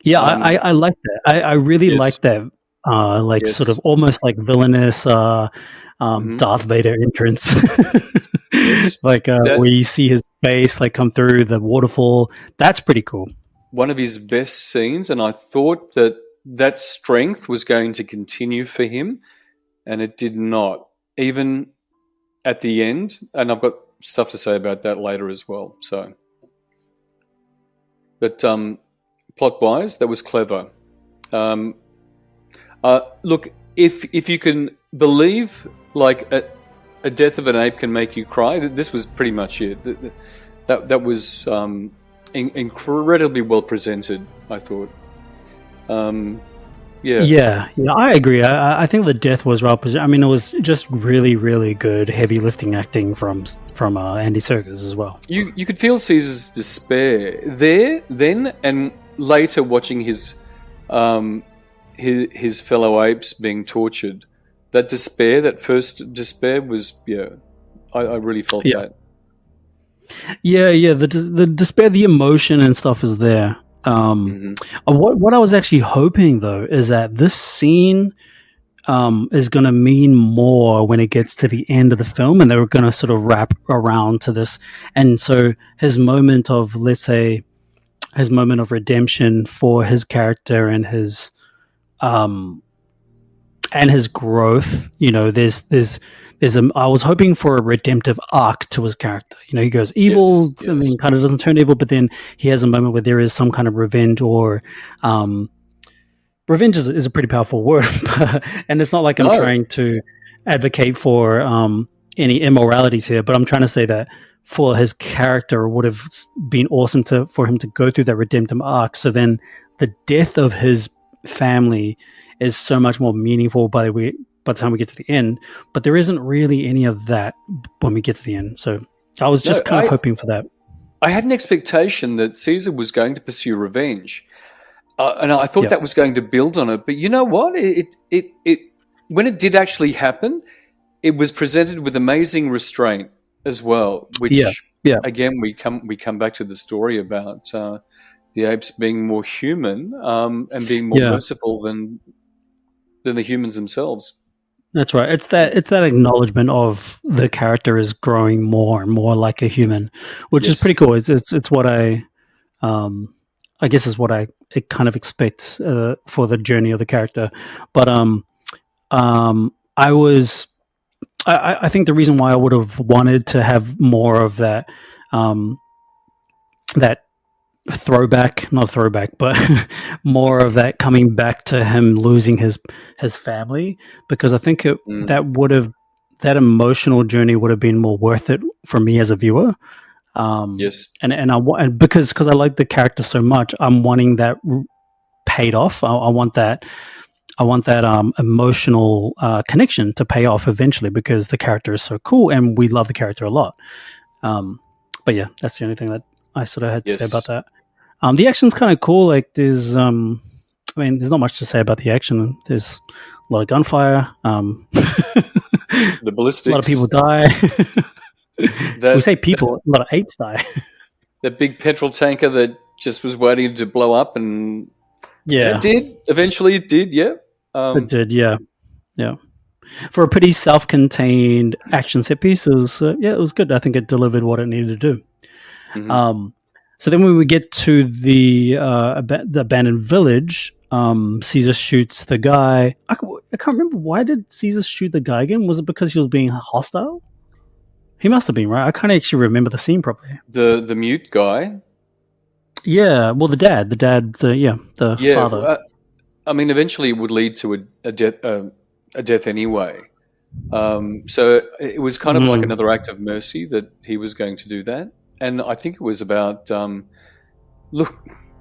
Yeah, I like that. I really like that. Sort of almost like villainous Darth Vader entrance. Where you see his face like come through the waterfall. That's pretty cool.
One of his best scenes, and I thought that strength was going to continue for him, and it did not. Even at the end, and I've got stuff to say about that later as well. But plot-wise, that was clever. Look, if you can believe like a death of an ape can make you cry, this was pretty much it. That was incredibly well presented, I thought. Yeah,
I agree. I think the death was well presented. I mean, it was just really, really good heavy lifting acting from Andy Serkis as well.
You could feel Caesar's despair there, then, and later watching his fellow apes being tortured. That despair, that first despair was, I really felt that. Yeah, the despair, the emotion and stuff is there. What I was actually hoping though is that this scene is going to mean more when it gets to the end of the film, and they're going to sort of wrap around to this, and so his moment of redemption for his character and his growth. I was hoping for a redemptive arc to his character. He goes evil, yes. I mean, kind of doesn't turn evil, but then he has a moment where there is some kind of revenge, or revenge is a pretty powerful word, and it's not like I'm trying to advocate for any immoralities here, but I'm trying to say that for his character, it would have been awesome for him to go through that redemptive arc. So then the death of his family is so much more meaningful by the time we get to the end, but there isn't really any of that when we get to the end. So I was just kind of hoping for that. I had an expectation that Caesar was going to pursue revenge, and I thought that was going to build on it. But you know what? It when it did actually happen, it was presented with amazing restraint as well. Which again, we come back to the story about the apes being more human and being more merciful than the humans themselves.
That's right. It's that acknowledgement of the character is growing more and more like a human, which is pretty cool. It's what I guess is what I kind of expect for the journey of the character. But I think the reason why I would have wanted to have more of that that not throwback, but more of that coming back to him losing his family, because I think that emotional journey would have been more worth it for me as a viewer.
Yes.
And because I like the character so much, I'm wanting that paid off. I want that emotional connection to pay off eventually, because the character is so cool and we love the character a lot. But yeah, that's the only thing that I sort of had to say about that. The action's kind of cool. Like there's there's not much to say about the action. There's a lot of gunfire.
The ballistics.
A lot of people die. We say people, a lot of apes die.
That big petrol tanker that just was waiting to blow up, and
yeah,
it did. Eventually, it did. Yeah,
it did. Yeah. For a pretty self-contained action set piece, it was good. I think it delivered what it needed to do.
Mm-hmm.
So then when we get to the abandoned village, Caesar shoots the guy. I can't remember, why did Caesar shoot the guy again? Was it because he was being hostile? He must have been, right? I can't actually remember the scene properly.
The mute guy.
Yeah, well, the father.
Eventually it would lead to a death anyway. So it was kind of like another act of mercy that he was going to do that. And I think it was about,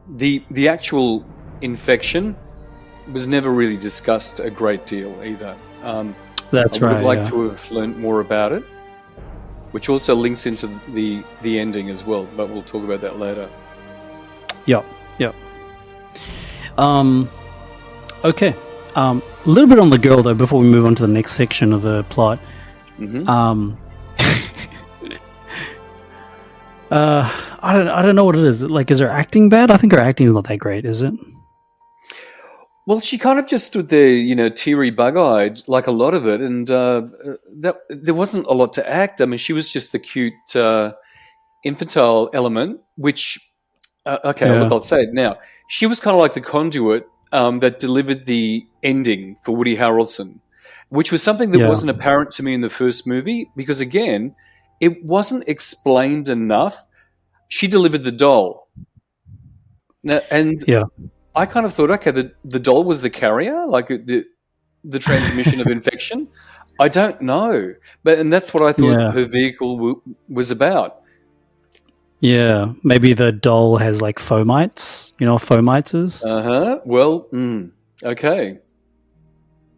the actual infection was never really discussed a great deal either.
That's right.
I would like to have learned more about it, which also links into the ending as well, but we'll talk about that later.
Yep. Okay. A little bit on the girl though before we move on to the next section of the plot.
Mm-hmm.
I don't know what it is. Like, is her acting bad? I think her acting is not that great, is it?
Well, she kind of just stood there, teary, bug-eyed, like a lot of it, and there wasn't a lot to act. I mean, she was just the cute, infantile element, which, look, I'll say it now. She was kind of like the conduit that delivered the ending for Woody Harrelson, which was something that wasn't apparent to me in the first movie, because, again, it wasn't explained enough. She delivered the doll. I kind of thought, okay, the doll was the carrier, like the transmission of infection. I don't know, and that's what I thought her vehicle was about.
Yeah, maybe the doll has like fomites. You know what fomites is?
Well, okay.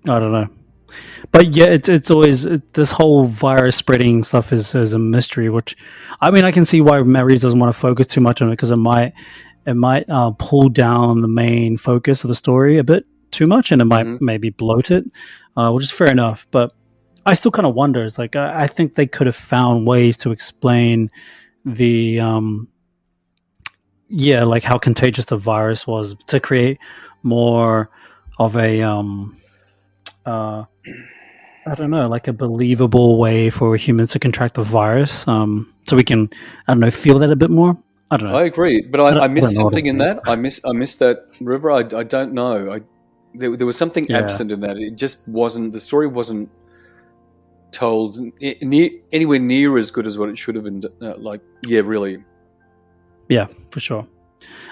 I don't know, but yeah, it's always this whole virus spreading stuff is a mystery. Which, I mean, I can see why Matt Reeves doesn't want to focus too much on it, because it might pull down the main focus of the story a bit too much, and it might maybe bloat it, which is fair enough. But I still kind of wonder. It's like I think they could have found ways to explain the like how contagious the virus was, to create more of a I don't know, like a believable way for humans to contract the virus, so we can, I don't know, feel that a bit more. I don't know.
I agree, but I missed something in that. I missed that, River. I don't know. There was something absent in that. It just wasn't. The story wasn't told anywhere near as good as what it should have been. Really. Yeah,
for sure.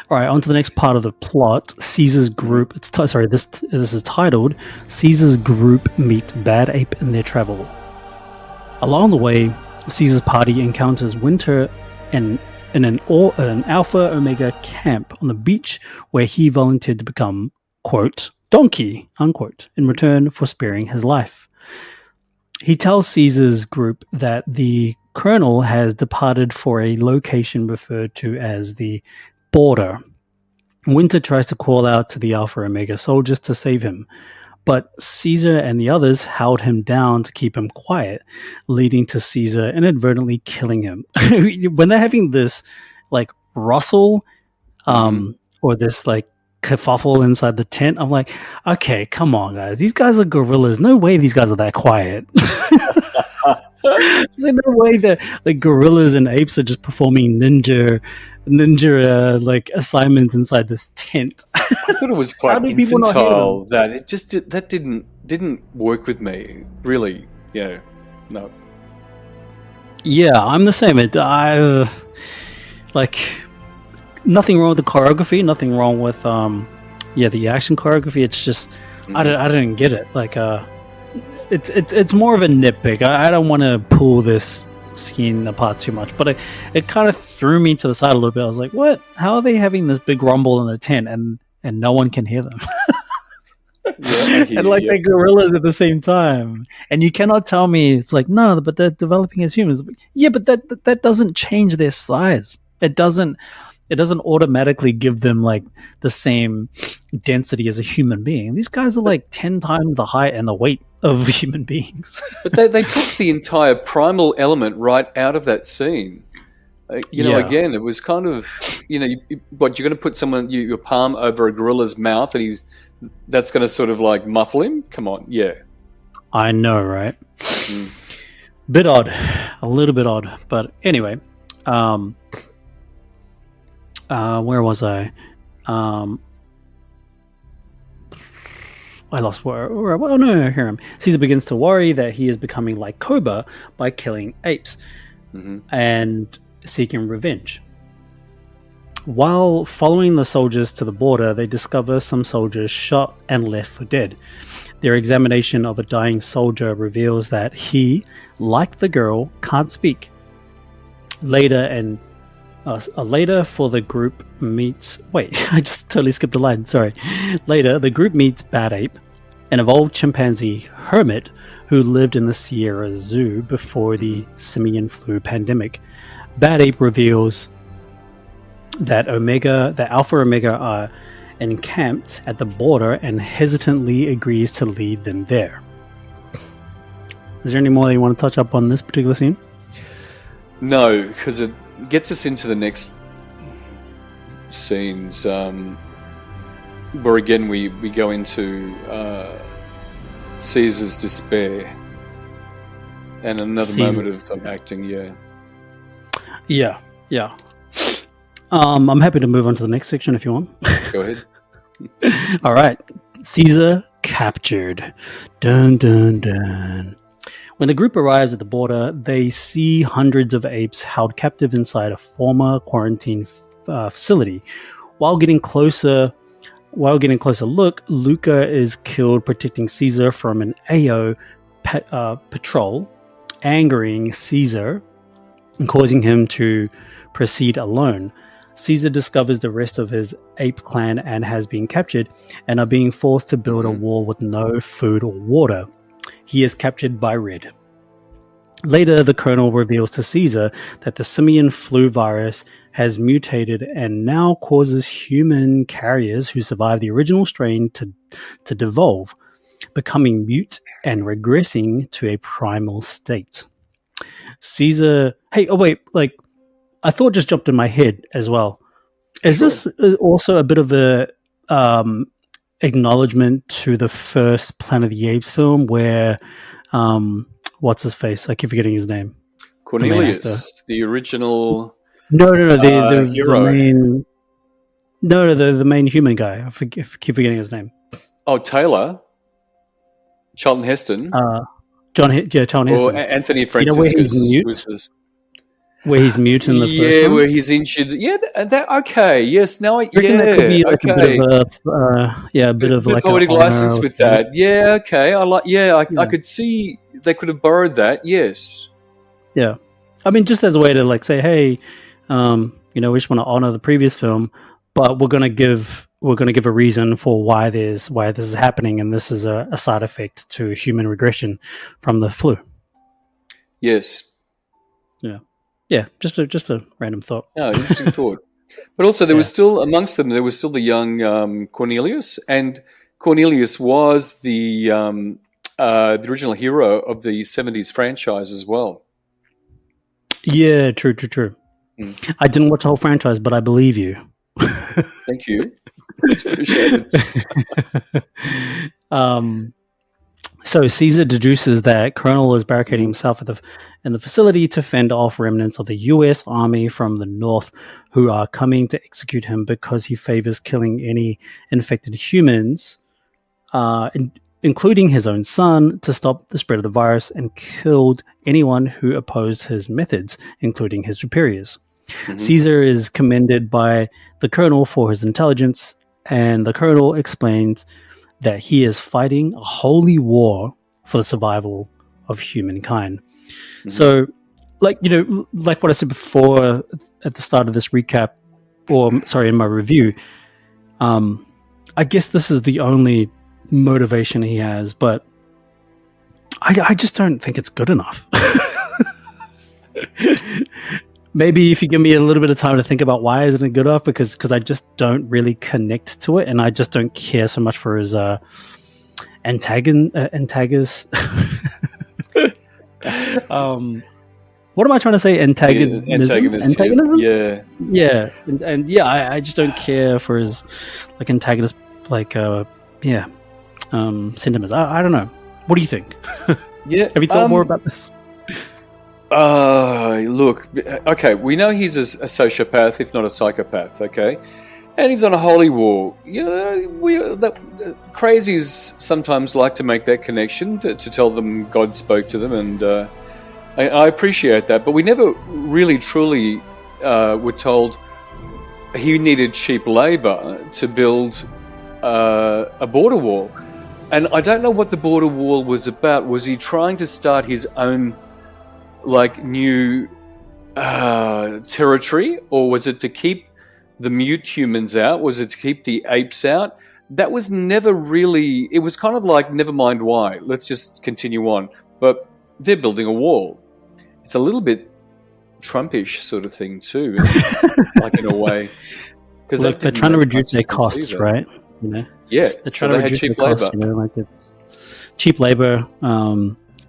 All right, on to the next part of the plot. Caesar's group. This is titled "Caesar's Group Meet Bad Ape in Their Travel." Along the way, Caesar's party encounters Winter in an Alpha Omega camp on the beach, where he volunteered to become, quote, donkey, unquote, in return for sparing his life. He tells Caesar's group that the colonel has departed for a location referred to as the border. Winter tries to call out to the Alpha Omega soldiers to save him, but Caesar and the others held him down to keep him quiet, leading to Caesar inadvertently killing him. When they're having this like rustle or this like kerfuffle inside the tent, I'm like, okay, come on, guys. These guys are gorillas. No way these guys are that quiet. There's no way that like gorillas and apes are just performing ninja like assignments inside this tent.
I thought it was quite infantile. That it just didn't work with me. Really, no. Yeah,
I'm the same. Nothing wrong with the choreography. Nothing wrong with the action choreography. It's just I didn't get it. Like it's more of a nitpick. I don't want to pull this scene apart too much, but it kind of threw me to the side a little bit. I was like, what? How are they having this big rumble in the tent and no one can hear them? And like they're gorillas at the same time, and you cannot tell me it's like no, but they're developing as humans. Yeah, but that doesn't change their size. It doesn't automatically give them like the same density as a human being. These guys are like 10 times the height and the weight of human beings.
But they took the entire primal element right out of that scene. Again, it was kind of, you're going to put your palm over a gorilla's mouth and that's going to sort of like muffle him? Come on, yeah.
I know, right? Bit odd. A little bit odd. But anyway, where was I? I lost where. Well, no, hear him. Caesar begins to worry that he is becoming like Koba by killing apes and seeking revenge. While following the soldiers to the border, they discover some soldiers shot and left for dead. Their examination of a dying soldier reveals that he, like the girl, can't speak. Later, the group meets... Wait, I just totally skipped a line, sorry. Later, the group meets Bad Ape, an evolved chimpanzee hermit who lived in the Sierra Zoo before the simian flu pandemic. Bad Ape reveals that Alpha Omega are encamped at the border and hesitantly agrees to lead them there. Is there any more that you want to touch up on this particular scene?
No, because it gets us into the next scenes where again we go into Caesar's despair and another moment of acting. Yeah.
I'm happy to move on to the next section if you want.
Go ahead.
All right. Caesar captured. Dun dun dun. When the group arrives at the border, they see hundreds of apes held captive inside a former quarantine facility. While getting closer look, Luca is killed protecting Caesar from an AO patrol, angering Caesar and causing him to proceed alone. Caesar discovers the rest of his ape clan and has been captured and are being forced to build a wall with no food or water. He is captured by Red. Later, the colonel reveals to Caesar that the simian flu virus has mutated and now causes human carriers who survived the original strain to devolve, becoming mute and regressing to a primal state. Caesar... I thought just jumped in my head as well. Is this also a bit of a acknowledgement to the first Planet of the Apes film where what's his face? I keep forgetting his name.
Cornelius, the original.
No,
hero.
The main human guy. I keep forgetting his name.
Oh, Taylor, Charlton Heston.
Charlton Heston.
Or Anthony Francis
where he's mute in the first one?
Yeah, where he's injured. Yeah, that okay. Yes, now
that could be like a bit of like
poetic license with that. Yeah, okay. I could see they could have borrowed that. Yes. Yeah,
I mean, just as a way to like say, hey, we just want to honor the previous film, but we're gonna give a reason for why this is happening, and this is a side effect to human regression from the flu.
Yes.
Yeah, just a random thought.
Oh, interesting thought. But also, there was still amongst them. There was still the young Cornelius, and Cornelius was the original hero of the '70s franchise as well.
Yeah, true. I didn't watch the whole franchise, but I believe you.
Thank you. It's appreciated.
So Caesar deduces that Colonel is barricading himself in the facility to fend off remnants of the U.S. Army from the north who are coming to execute him because he favors killing any infected humans, including his own son, to stop the spread of the virus, and killed anyone who opposed his methods, including his superiors. Caesar is commended by the colonel for his intelligence, and the colonel explains that he is fighting a holy war for the survival of humankind. So, like what I said before at the start of this recap, or sorry, in my review, I guess this is the only motivation he has, but I just don't think it's good enough. Maybe if you give me a little bit of time to think about why isn't it good enough, because I just don't really connect to it, and I just don't care so much for his antagonist. What am I trying to say? Antagonism? Yeah, and yeah, I just don't care for his like antagonist, like sentiments. I don't know. What do you think?
Yeah,
have you thought more about this?
Look, okay, we know he's a sociopath, if not a psychopath, okay? And he's on a holy war. Crazies sometimes like to make that connection to tell them God spoke to them, and I appreciate that. But we never really, truly were told he needed cheap labour to build a border wall. And I don't know what the border wall was about. Was he trying to start his own new territory, or was it to keep the mute humans out? Was it to keep the apes out? That was never really. It was kind of like, never mind why. Let's just continue on. But they're building a wall. It's a little bit Trumpish sort of thing too, like in a way, because
they're trying to reduce their costs, right?
Yeah,
they're trying to reduce cheap labor. Like it's cheap labor,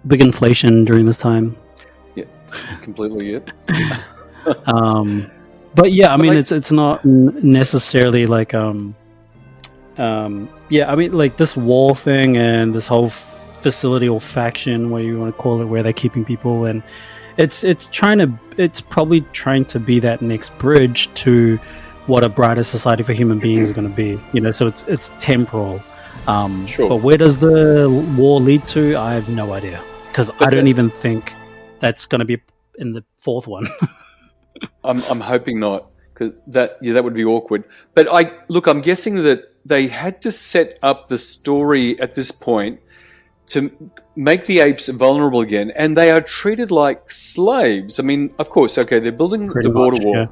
big inflation during this time.
Yeah, completely. Yep.
But yeah, I mean, it's not necessarily like yeah, I mean, like this wall thing and this whole facility or faction, what you want to call it, where they're keeping people, and it's probably trying to be that next bridge to what a brighter society for human beings is going to be. So it's temporal.
Sure.
But where does the war lead to? I have no idea, because I don't even think that's going to be in the fourth one.
I'm hoping not, because that would be awkward. But I'm guessing that they had to set up the story at this point to make the apes vulnerable again, and they are treated like slaves. I mean, of course, okay, they're building the border wall,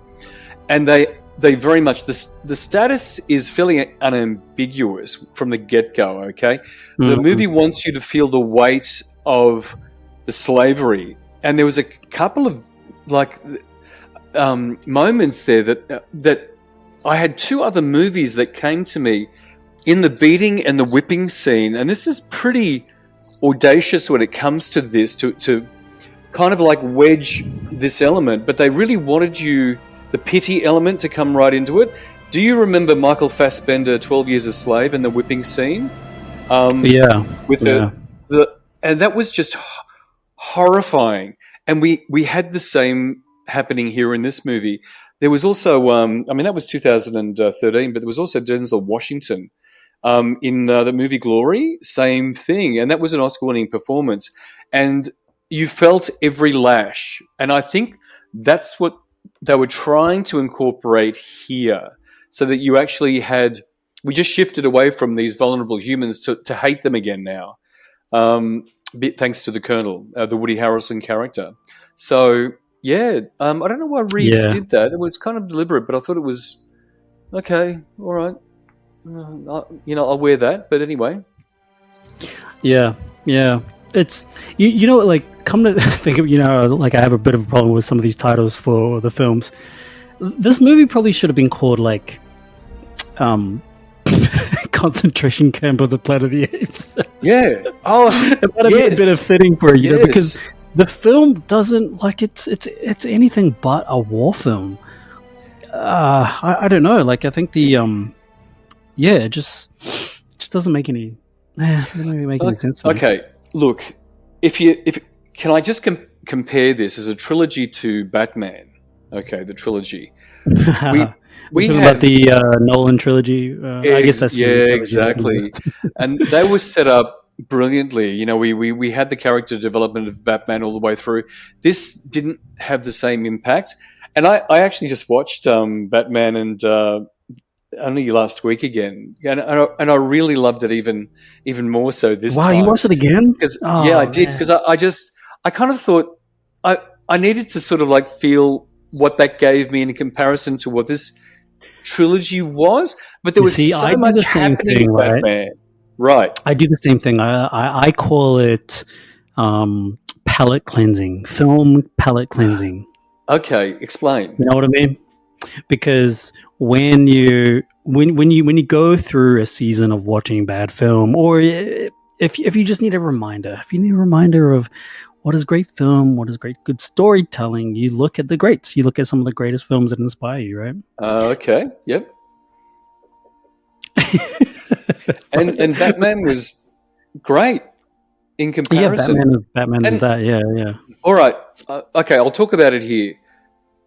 and they very much the status is fairly unambiguous from the get-go. Okay, the movie wants you to feel the weight of the slavery, and there was a couple of moments there that I had two other movies that came to me in the beating and the whipping scene, and this is pretty audacious when it comes to this, to kind of like wedge this element, but they really wanted the pity element to come right into it. Do you remember Michael Fassbender, 12 Years a Slave, and the whipping scene?
Yeah.
And that was just horrifying. And we had the same happening here in this movie. There was also, that was 2013, but there was also Denzel Washington in the movie Glory, same thing. And that was an Oscar-winning performance. And you felt every lash. And I think that's what they were trying to incorporate here, so that you actually we just shifted away from these vulnerable humans to hate them again now, thanks to the Colonel, the Woody Harrelson character. So, yeah, I don't know why Reeves did that. It was kind of deliberate, but I thought it was, okay, all right. I'll wear that, but anyway.
Yeah. It's, come to think of, I have a bit of a problem with some of these titles for the films. This movie probably should have been called, Concentration Camp of the Planet of the Apes.
Yeah. Oh,
it might have been a bit of fitting for it, because the film doesn't, it's anything but a war film. I don't know. I think the, it just doesn't make any, doesn't really make any sense to me.
Okay. Look, can I just compare this as a trilogy to Batman? Okay, the trilogy. We
talking about the Nolan trilogy. I guess that's
exactly. And they were set up brilliantly. We had the character development of Batman all the way through. This didn't have the same impact, And I actually just watched Batman and only last week again, and I really loved it even more so this
Wow,
time.
you watched it again?
Because
Oh,
I did,
man.
because I kind of thought I needed to sort of like feel what that gave me in comparison to what this trilogy was, but there
You
was
see,
so
I do
much
the same
happening
thing,
in
right?
Batman. Right.
I do the same thing. I call it palette cleansing, film palette cleansing.
Okay, explain.
You know what I mean? Because when you go through a season of watching bad film, or if you just need a reminder, if you need a reminder of what is great film, what is great good storytelling, you look at the greats. You look at some of the greatest films that inspire you, right?
Okay. Yep. And Batman was great in
Yeah,
comparison.
Batman is
And
that. Yeah.
all right, okay, I'll talk about it here.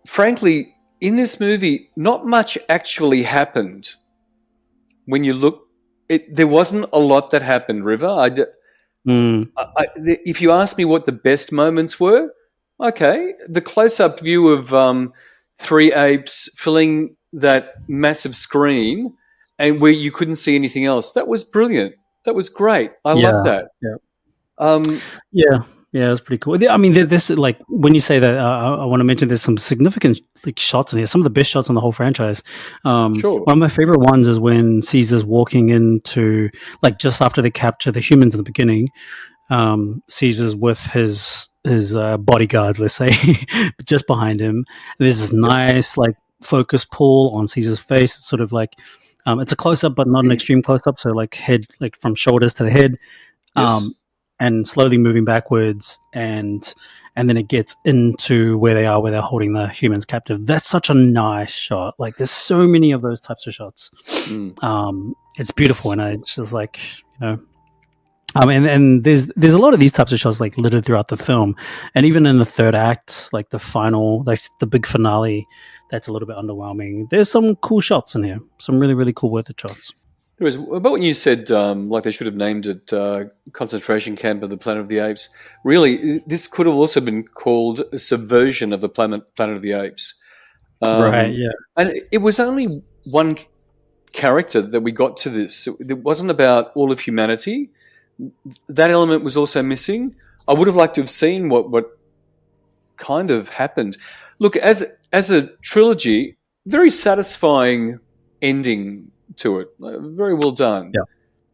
Frankly, in this movie, not much actually happened. When you look, there wasn't a lot that happened. River, if you ask me what the best moments were, okay, the close-up view of three apes filling that massive screen, and where you couldn't see anything else, that was brilliant. That was great. I love that.
Yeah, it's pretty cool. I mean, this like when you say that, I want to mention there's some significant like shots in here. Some of the best shots on the whole franchise.
Sure.
One of my favorite ones is when Caesar's walking into like just after they capture the humans in the beginning. Caesar's with his bodyguard, let's say, just behind him. And there's this nice like focus pull on Caesar's face. It's sort of like it's a close up, but not an extreme close up. So like head, like from shoulders to the head.
Yes.
And slowly moving backwards, and then it gets into where they're holding the humans captive. That's such a nice shot. Like there's so many of those types of shots. It's beautiful, and it's just like, you know. And there's a lot of these types of shots like littered throughout the film, and even in the third act, like the final, like the big finale, that's a little bit underwhelming. There's some cool shots in here, some really really cool worth it shots.
There was about when you said like they should have named it concentration camp of the Planet of the Apes. Really, this could have also been called a subversion of the Planet of the Apes.
Right? Yeah.
And it was only one character that we got to this. It wasn't about all of humanity. That element was also missing. I would have liked to have seen what kind of happened. Look, as a trilogy, very satisfying ending to it. Very well done.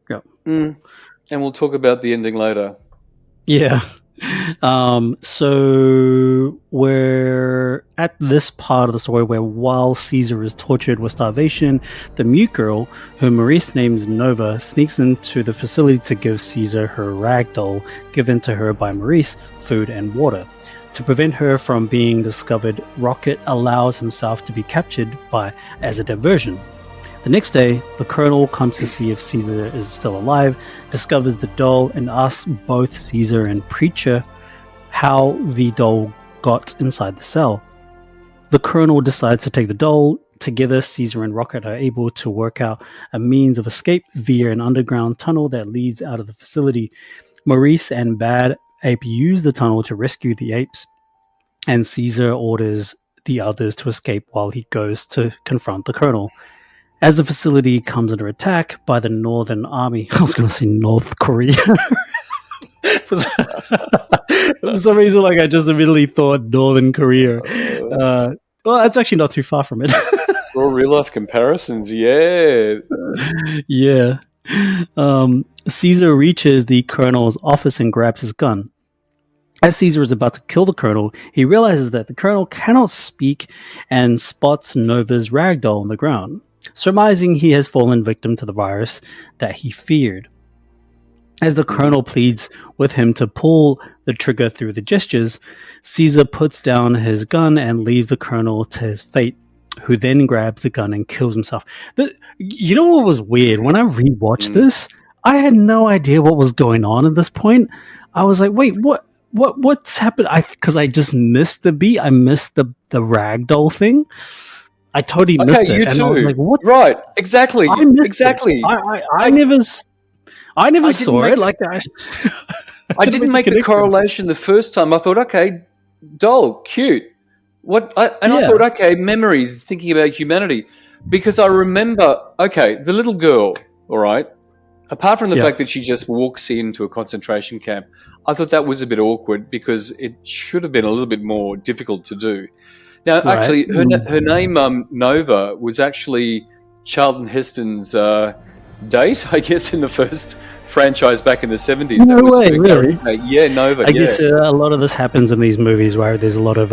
Yeah.
And we'll talk about the ending later.
Yeah. So we're at this part of the story where while Caesar is tortured with starvation, the mute girl, whom Maurice names Nova, sneaks into the facility to give Caesar her rag doll given to her by Maurice, food and water. To prevent her from being discovered, Rocket allows himself to be captured as a diversion. The next day, the Colonel comes to see if Caesar is still alive, discovers the doll, and asks both Caesar and Preacher how the doll got inside the cell. The Colonel decides to take the doll. Together, Caesar and Rocket are able to work out a means of escape via an underground tunnel that leads out of the facility. Maurice and Bad Ape use the tunnel to rescue the apes, and Caesar orders the others to escape while he goes to confront the Colonel. As the facility comes under attack by the Northern Army, I was going to say North Korea. For some reason, like I just immediately thought Northern Korea. Well, that's actually not too far from it.
For real life comparisons, yeah.
Yeah. Caesar reaches the Colonel's office and grabs his gun. As Caesar is about to kill the Colonel, he realizes that the Colonel cannot speak and spots Nova's ragdoll on the ground, surmising he has fallen victim to the virus that he feared. As the Colonel pleads with him to pull the trigger through the gestures, Caesar puts down his gun and leaves the Colonel to his fate, who then grabs the gun and kills himself. You know what was weird? When I rewatched this, I had no idea what was going on at this point. I was like, wait, what's happened? Because I just missed the beat. I missed the ragdoll thing. I totally missed it.
You too.
And I was like, what?
Right, exactly.
I missed
exactly.
it. I never saw it like that.
I didn't make the correlation the first time. I thought, okay, doll, cute. I
Yeah.
thought, okay, memories, thinking about humanity, because I remember, okay, the little girl, all right. Apart from the
Yeah.
fact that she just walks into a concentration camp, I thought that was a bit awkward because it should have been a little bit more difficult to do. Now,
Right.
actually, her name Nova was actually Charlton Heston's date, I guess, in the first franchise back in the 70s.
No
That was
way,
her
really?
character's name. Yeah, Nova.
I guess a lot of this happens in these movies where there's a lot of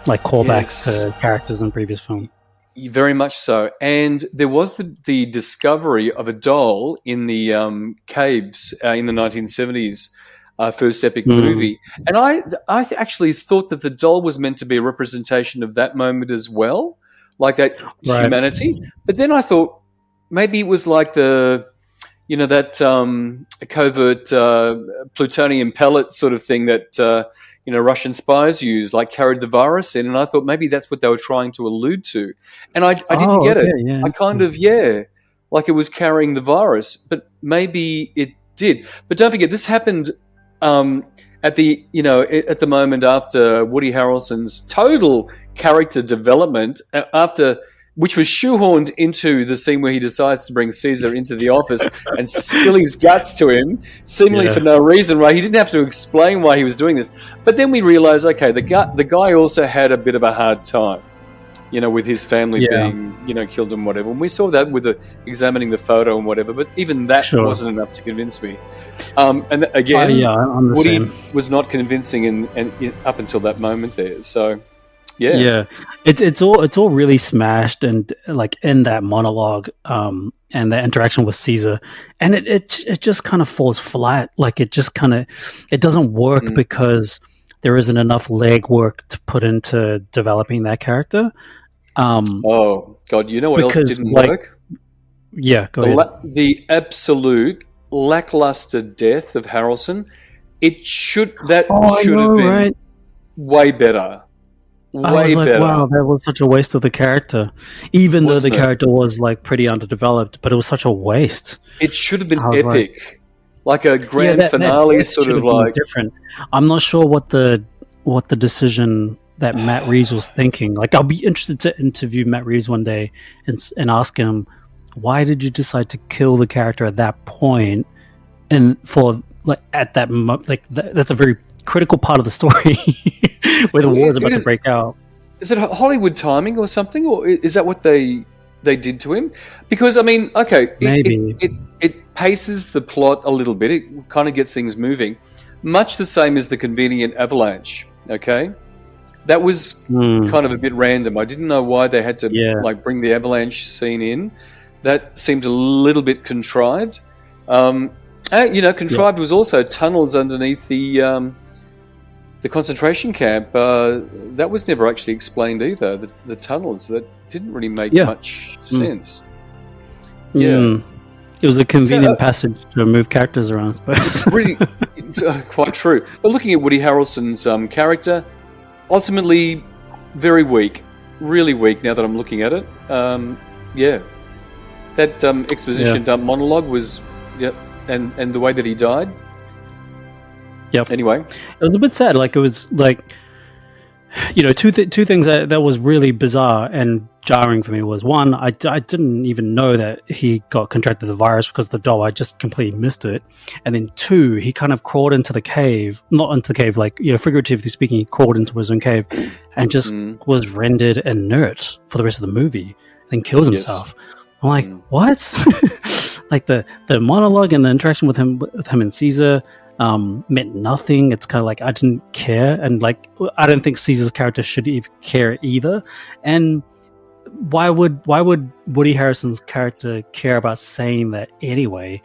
like callbacks
Yes.
to characters in previous film.
Very much so. And there was the discovery of a doll in the caves in the 1970s, first epic movie. And I actually thought that the doll was meant to be a representation of that moment as well, like that
Right.
humanity. But then I thought maybe it was like that covert plutonium pellet sort of thing that Russian spies used, like carried the virus in, and I thought maybe that's what they were trying to allude to, and I didn't get it.
Yeah.
I kind of like it was carrying the virus, but maybe it did. But don't forget, this happened at the moment after Woody Harrelson's total character development, which was shoehorned into the scene where he decides to bring Caesar into the office and spill his guts to him, seemingly for no reason, right? He didn't have to explain why he was doing this. But then we realized, okay, the guy also had a bit of a hard time, with his family being, killed and whatever. And we saw that with examining the photo and whatever, but even that wasn't enough to convince me. And again,
I'm the
Woody
same.
was not convincing and up until that moment there. So... Yeah,
it's all really smashed and like in that monologue, and the interaction with Caesar, and it just kind of falls flat. Like it doesn't work because there isn't enough legwork to put into developing that character.
Oh God, you know what else didn't work?
Yeah, go ahead.
The absolute lackluster death of Harrelson. Should have been
right?
way better.
I was like,
better.
wow, that was such a waste of the character. Even though the
Wasn't it?
character was like pretty underdeveloped, but it was such a waste.
It should have been
I was
epic, like a grand
that
finale,
death
sort
should
of
have been
like.
different. I'm not sure what the decision that Matt Reeves was thinking. Like, I'll be interested to interview Matt Reeves one day and ask him, why did you decide to kill the character at that point? And for like at that that's a very critical part of the story where the war is about to break out.
Is it Hollywood timing or something, or is that what they did to him? Because I mean, okay,
Maybe
it paces the plot a little bit. It kind of gets things moving, much the same as the convenient avalanche. Okay, that was kind of a bit random. I didn't know why they had to like bring the avalanche scene in. That seemed a little bit contrived. Contrived was also tunnels underneath the concentration camp. That was never actually explained either. The tunnels, that didn't really make much sense. Yeah,
it was a convenient passage to move characters around, I suppose.
Really, quite true. But looking at Woody Harrelson's character, ultimately very weak, really weak. Now that I'm looking at it, that exposition dump monologue was, and the way that he died.
Yep.
Anyway,
it was a bit sad. Like it was like, two things that was really bizarre and jarring for me was, one, I didn't even know that he got contracted the virus because of the doll. I just completely missed it. And then two, he kind of crawled into the cave, not into the cave, like, figuratively speaking, he crawled into his own cave and just was rendered inert for the rest of the movie and kills himself. I'm like, what? Like the monologue and the interaction with him and Caesar meant nothing. It's kind of like I didn't care, and like I don't think Caesar's character should even care either. And why would Woody Harrelson's character care about saying that anyway?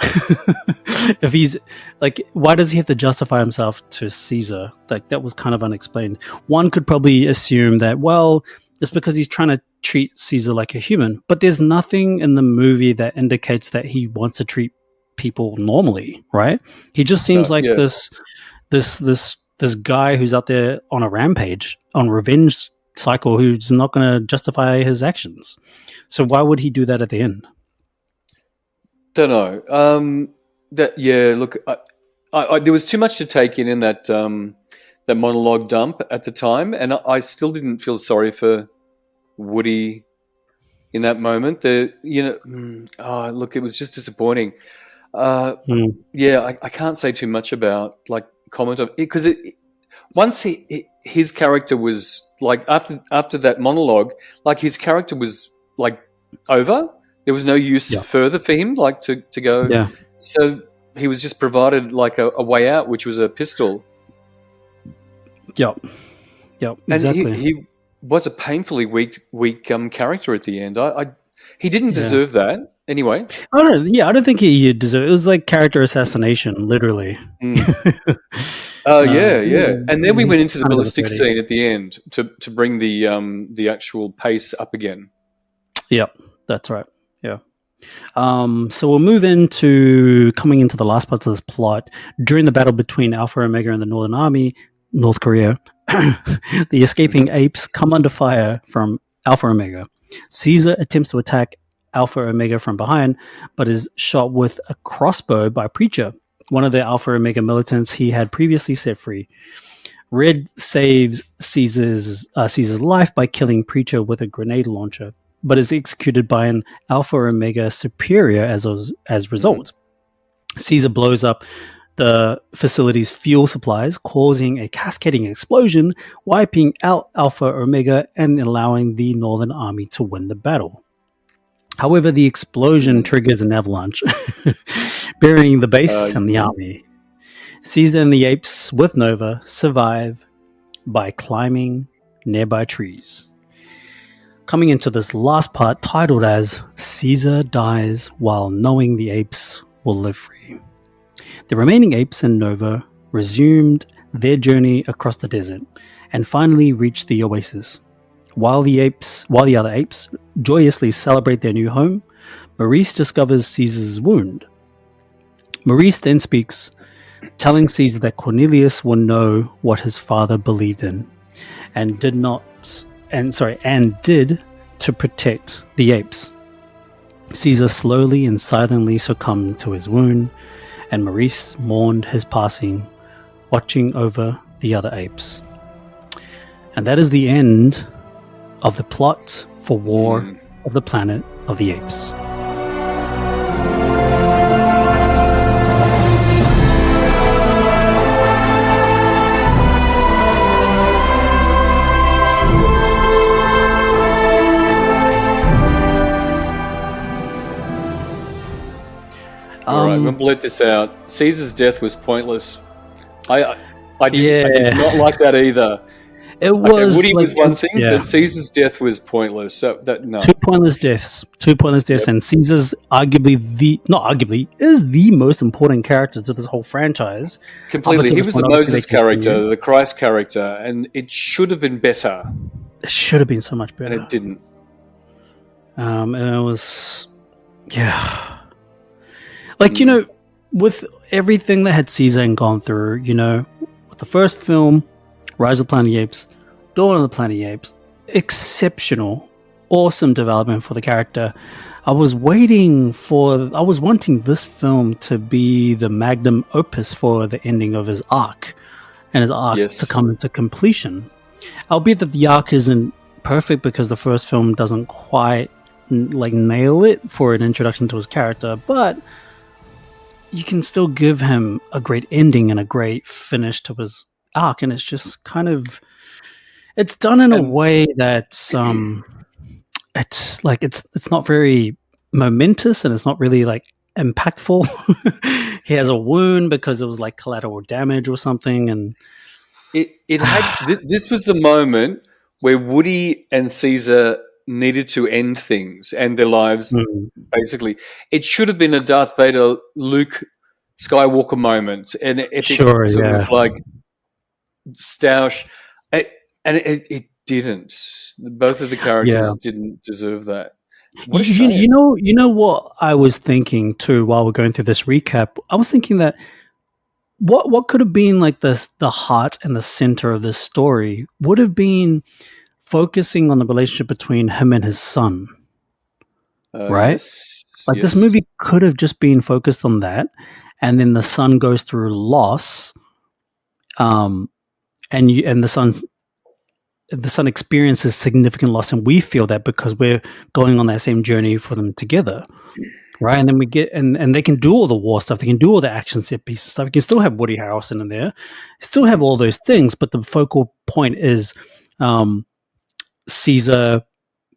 If he's like, why does he have to justify himself to Caesar? Like that was kind of unexplained. One could probably assume that, well, it's because he's trying to treat Caesar like a human, but there's nothing in the movie that indicates that he wants to treat people normally, right? He just seems like this guy who's out there on a rampage, on revenge cycle, who's not going to justify his actions. So why would he do that at the end?
Don't know. Look, I, there was too much to take in that that monologue dump at the time, and I still didn't feel sorry for Woody in that moment. Look, it was just disappointing. Yeah, I can't say too much about like comment of it because once his character was like after that monologue, like his character was like over. There was no use further for him, like to go.
Yeah.
So he was just provided like a way out, which was a pistol.
Yep. Exactly.
And he was a painfully weak character at the end. He didn't deserve that anyway.
I don't think he deserved. It was like character assassination, literally.
Oh yeah. And then we went into the ballistic scene at the end to bring the actual pace up again.
Yep, that's right. Yeah. So we'll move into coming into the last parts of this plot. During the battle between Alpha Omega and the Northern Army, North Korea, the escaping apes come under fire from Alpha Omega. Caesar attempts to attack Alpha Omega from behind, but is shot with a crossbow by Preacher, one of the Alpha Omega militants he had previously set free. Red saves Caesar's life by killing Preacher with a grenade launcher, but is executed by an Alpha Omega superior as result. Caesar blows up the facility's fuel supplies, causing a cascading explosion, wiping out Alpha Omega and allowing the Northern Army to win the battle. However, the explosion triggers an avalanche, burying the base and the army. Caesar and the apes, with Nova, survive by climbing nearby trees. Coming into this last part, titled as Caesar Dies While Knowing the Apes Will Live Free. The remaining apes and Nova resumed their journey across the desert and finally reached the oasis. While the other apes joyously celebrate their new home, Maurice discovers Caesar's wound. Maurice then speaks, telling Caesar that Cornelius will know what his father believed in and did to protect the apes. Caesar slowly and silently succumbed to his wound, and Maurice mourned his passing, watching over the other apes. And that is the end of the plot for War of the Planet of the Apes.
All right, I'm going to blurt this out. Caesar's death was pointless. I did not like that either.
It was
Woody was one thing, but Caesar's death was pointless. So no.
Two pointless deaths, and Caesar's is the most important character to this whole franchise.
Completely, he was the Moses character, the Christ character, and it should have been better.
It should have been so much better,
and it didn't.
And it was, like with everything that had Caesar gone through, with the first film, Rise of the Planet of the Apes, Dawn of the Planet of the Apes, exceptional, awesome development for the character. I was wanting this film to be the magnum opus for the ending of his arc, and his arc to come into completion. Albeit that the arc isn't perfect because the first film doesn't quite nail it for an introduction to his character, but you can still give him a great ending and a great finish to his arc, and it's just kind of it's done in a way that's it's not very momentous, and it's not really impactful. He has a wound because it was collateral damage or something, and
it had this was the moment where Woody and Caesar needed to end things and their lives. Basically, it should have been a Darth Vader, Luke Skywalker moment, an epic stoush, and it didn't. Both of the characters didn't deserve that. What a shame.
You know what I was thinking too while we're going through this recap. I was thinking that what could have been the heart and the center of this story would have been focusing on the relationship between him and his son, right? This movie could have just been focused on that, and then the son goes through loss, and the son experiences significant loss, and we feel that because we're going on that same journey for them together, right? And then we get and they can do all the war stuff, they can do all the action set pieces stuff. You can still have Woody Harrelson in there, still have all those things, but the focal point is Caesar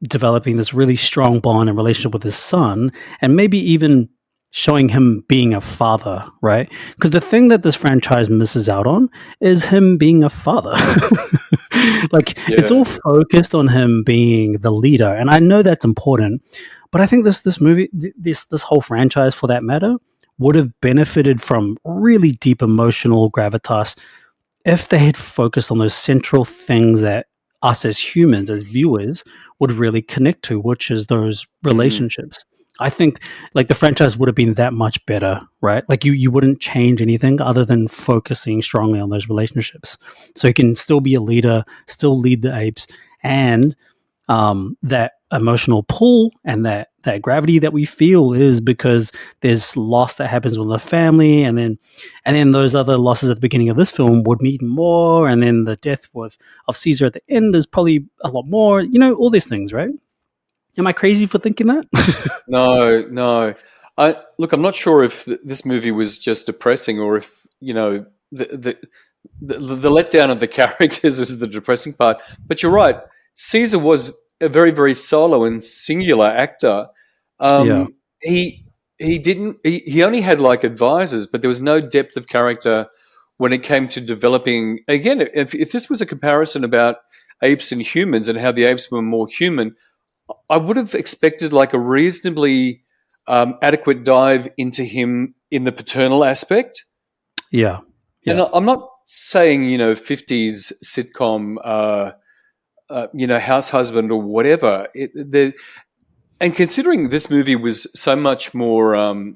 developing this really strong bond and relationship with his son, and maybe even showing him being a father, right? Because the thing that this franchise misses out on is him being a father. Like, it's all focused on him being the leader, and I know that's important, but I think this movie, this whole franchise, for that matter, would have benefited from really deep emotional gravitas if they had focused on those central things that us as humans, as viewers, would really connect to, which is those relationships. I think like the franchise would have been that much better, right? Like you wouldn't change anything other than focusing strongly on those relationships. So you can still be a leader, still lead the apes, and that emotional pull and that gravity that we feel is because there's loss that happens with the family, and then those other losses at the beginning of this film would mean more, and then the death of Caesar at the end is probably a lot more. You know, all these things, right? Am I crazy for thinking that?
No. I'm not sure if this movie was just depressing, or if the letdown of the characters is the depressing part. But you're right. Caesar was a very, very solo and singular actor.
Yeah.
He only had like advisors, but there was no depth of character when it came to developing. Again, if this was a comparison about apes and humans and how the apes were more human, I would have expected like a reasonably adequate dive into him in the paternal aspect.
Yeah.
And I'm not saying 50s sitcom, house husband or whatever. And considering this movie was so much more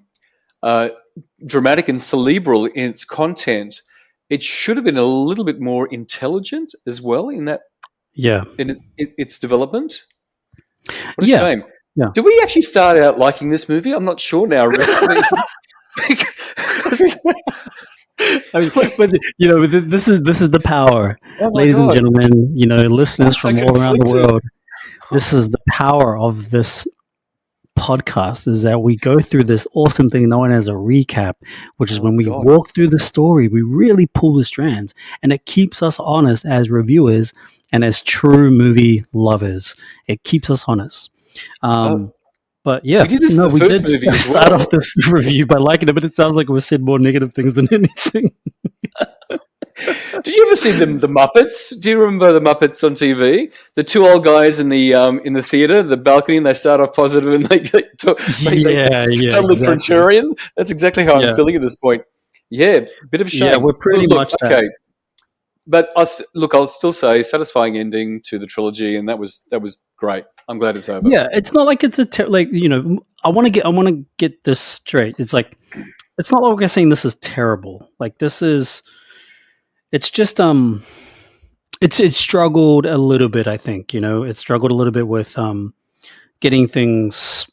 dramatic and cerebral in its content, it should have been a little bit more intelligent as well in that.
Yeah.
In its development. What a shame.
Yeah.
Did we actually start out liking this movie? I'm not sure now.
I mean, but this is the power, ladies and gentlemen. Listeners from all around the world. This is the power of this podcast, is that we go through this awesome thing known as a recap, which is when we walk through the story, we really pull the strands, and it keeps us honest as reviewers and as true movie lovers. It keeps us honest. But yeah,
we did
start off this review by liking it, but it sounds like we said more negative things than anything.
Did you ever see the Muppets? Do you remember the Muppets on TV? The two old guys in the theater, the balcony, and they start off positive and they totally contrarian. That's exactly how I'm feeling at this point. Yeah, bit of a shame.
Yeah, we're pretty much
okay. But I'll still say satisfying ending to the trilogy, and that was great. I'm glad it's over.
Yeah, it's not like it's I want to get this straight. It's like it's not like we're saying this is terrible. Like this is. It's just it's struggled a little bit. I think it struggled a little bit with getting things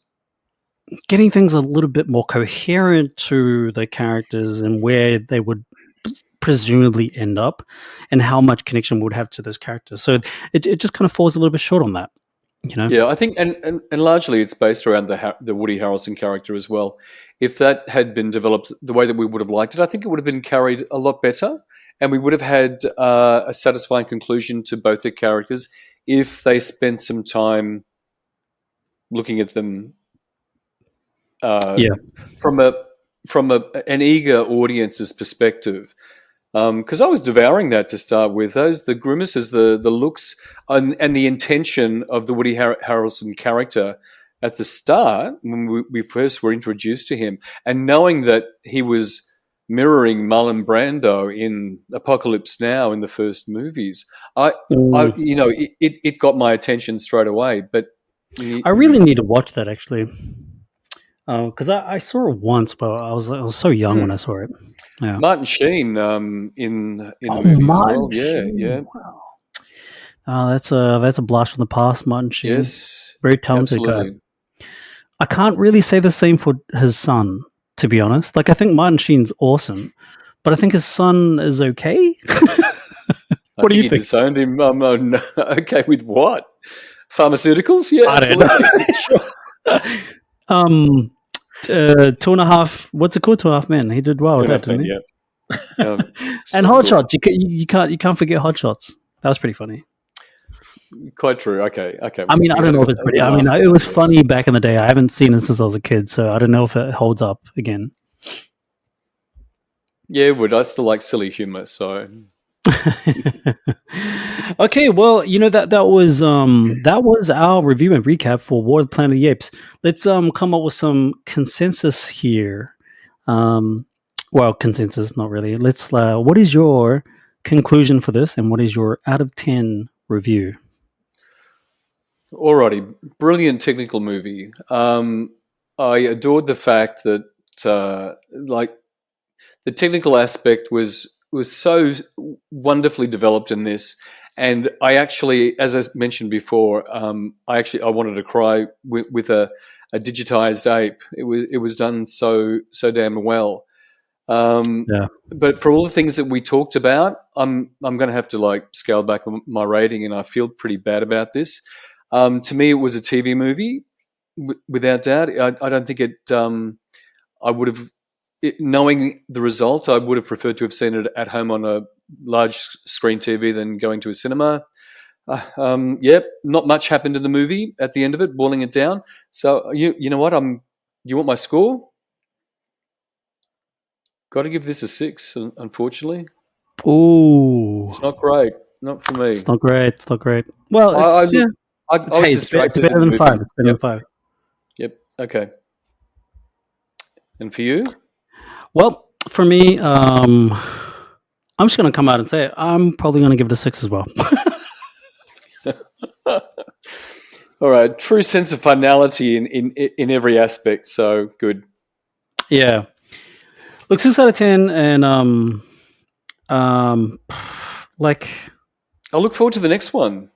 a little bit more coherent to the characters and where they would presumably end up, and how much connection we would have to those characters. So it just kind of falls a little bit short on that.
Yeah, I think, and largely it's based around the Woody Harrelson character as well. If that had been developed the way that we would have liked it, I think it would have been carried a lot better. And we would have had a satisfying conclusion to both the characters if they spent some time looking at them from an eager audience's perspective. Because I was devouring that to start with. The grimaces, the looks, and the intention of the Woody Harrelson character at the start when we first were introduced to him, and knowing that he was mirroring Marlon Brando in Apocalypse Now in the first movies, it got my attention straight away. But
I really need to watch that actually, because I saw it once, but I was so young when I saw it. Yeah.
Martin Sheen in the movie
Martin
as well.
Sheen.
Yeah.
Wow. That's a blast from the past, Martin Sheen.
Yes,
very talented guy. I can't really say the same for his son, to be honest. Like, I think Martin Sheen's awesome, but I think his son is okay. What do
think
you
he
think?
disowned him. No, okay, with what? Pharmaceuticals? Yeah,
I don't
absolutely. Sure.
2.5. What's it called? 2.5 Men. He did well with that, didn't he?
Yeah.
And
So
Hot
good.
Shots. You can't forget Hot Shots. That was pretty funny.
Quite true. Okay.
I mean, I don't know if it's pretty. I mean, it was funny back in the day. I haven't seen it since I was a kid, so I don't know if it holds up again.
Yeah, it would. I still like silly humor, so
Okay, well, that was our review and recap for War of the Planet of the Apes. Let's come up with some consensus here. Well, consensus, not really. Let's. What is your conclusion for this, and what is your out of 10 review?
alrighty. Brilliant technical movie. I adored the fact that like the technical aspect was so wonderfully developed in this, and I actually, as I mentioned before, I wanted to cry with a digitized ape. It was done so damn well.
Yeah.
But for all the things that we talked about, I'm going to have to like scale back my rating, and I feel pretty bad about this. To me, it was a TV movie, without doubt. I don't think it. I would have. Knowing the result, I would have preferred to have seen it at home on a large screen TV than going to a cinema. Yep, not much happened in the movie at the end of it, boiling it down. So you know what? You want my score? Got to give this a 6. Unfortunately,
Ooh,
it's not great. Not for me.
it's not great. It's not great. Well,
I
it's, yeah.
was distracted.
It's better
in
than
the
5.
movie.
It's better than 5.
Yep. Okay. And for you?
Well, for me, I'm just going to come out and say it. I'm probably going to give it a 6 as well.
All right. True sense of finality in every aspect. So good.
Yeah. Look, 6 out of 10, and like,
I'll look forward to the next one.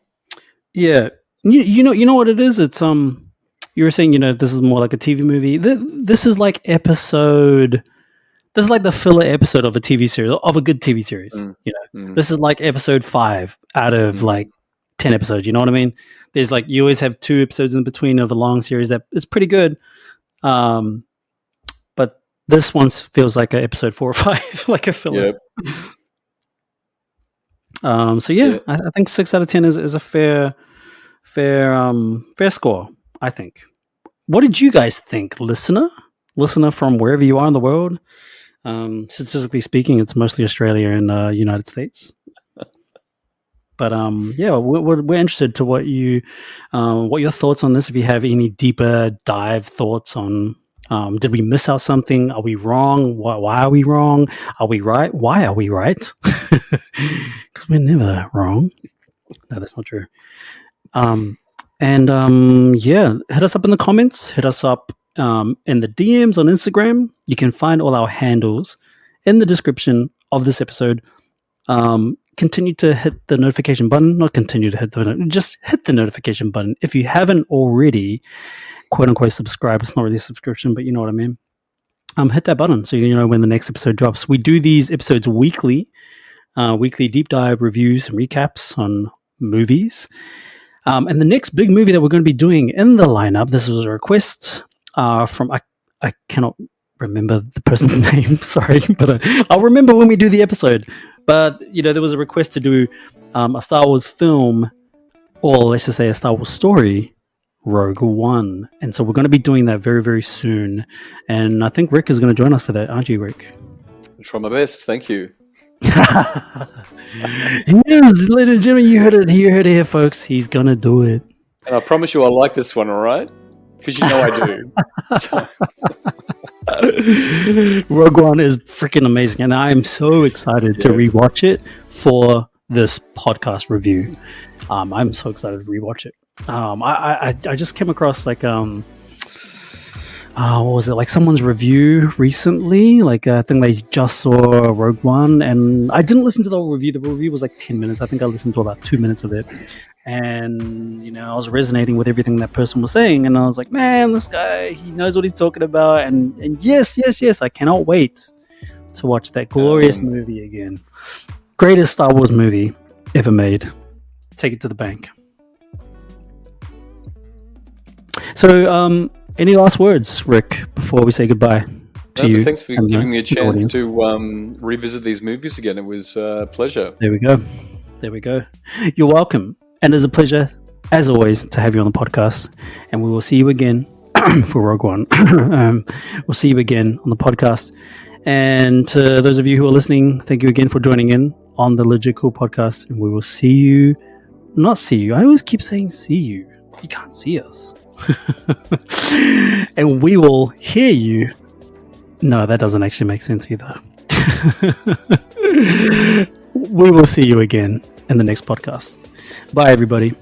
yeah, you know what it is. It's you were saying this is more like a TV movie. This is like episode. This is like the filler episode of a TV series, of a good TV series. This is like episode 5 out of like 10 episodes. You know what I mean? There's like, you always have 2 episodes in between of a long series that is pretty good. But this one feels like a episode 4 or 5, like a filler.
Yep.
So yeah, I think 6 out of 10 is a fair score, I think. What did you guys think, listener from wherever you are in the world? Statistically speaking, it's mostly Australia and United States. But yeah, we're interested to what your thoughts on this. If you have any deeper dive thoughts on, did we miss out something? Are we wrong? Why are we wrong? Are we right? Why are we right? Because we're never wrong. No, that's not true. Yeah, hit us up in the comments. Hit us up in the DMs on Instagram. You can find all our handles in the description of this episode. Continue to hit the notification button. Not continue to hit just hit the notification button. If you haven't already, quote unquote, subscribe. It's not really a subscription, but you know what I mean. Hit that button so you know when the next episode drops. We do these episodes weekly deep dive reviews and recaps on movies. And the next big movie that we're going to be doing in the lineup, this was a request from, I cannot remember the person's name, sorry, but I'll remember when we do the episode. But, there was a request to do a Star Wars film, or let's just say a Star Wars story, Rogue One. And so we're going to be doing that very, very soon. And I think Rick is going to join us for that, aren't you, Rick?
I'll try my best. Thank you.
Yes, ladies and gentlemen, you heard it here, folks. He's gonna do it,
and I promise you, I like this one. All right, because you know I do.
Rogue One is freaking amazing, and I am so excited to rewatch it for this podcast review. I'm so excited to rewatch it. I just came across like what was it, like someone's review recently, like I think they just saw Rogue One, and I didn't listen to the whole review. The review was like 10 minutes. I think I listened to about 2 minutes of it, and I was resonating with everything that person was saying, and I was like, man, this guy, he knows what he's talking about, and yes, I cannot wait to watch that glorious movie again. Greatest Star Wars movie ever made. Take it to the bank. So, any last words, Rick, before we say goodbye to you?
Thanks for giving me a chance to revisit these movies again. It was a pleasure.
There we go. You're welcome. And it's a pleasure, as always, to have you on the podcast. And we will see you again for Rogue One. We'll see you again on the podcast. And to those of you who are listening, thank you again for joining in on the Legit Cool podcast. And we will see you. Not see you. I always keep saying see you. You can't see us. And we will hear you. No, that doesn't actually make sense either. We will see you again in the next podcast. Bye, everybody.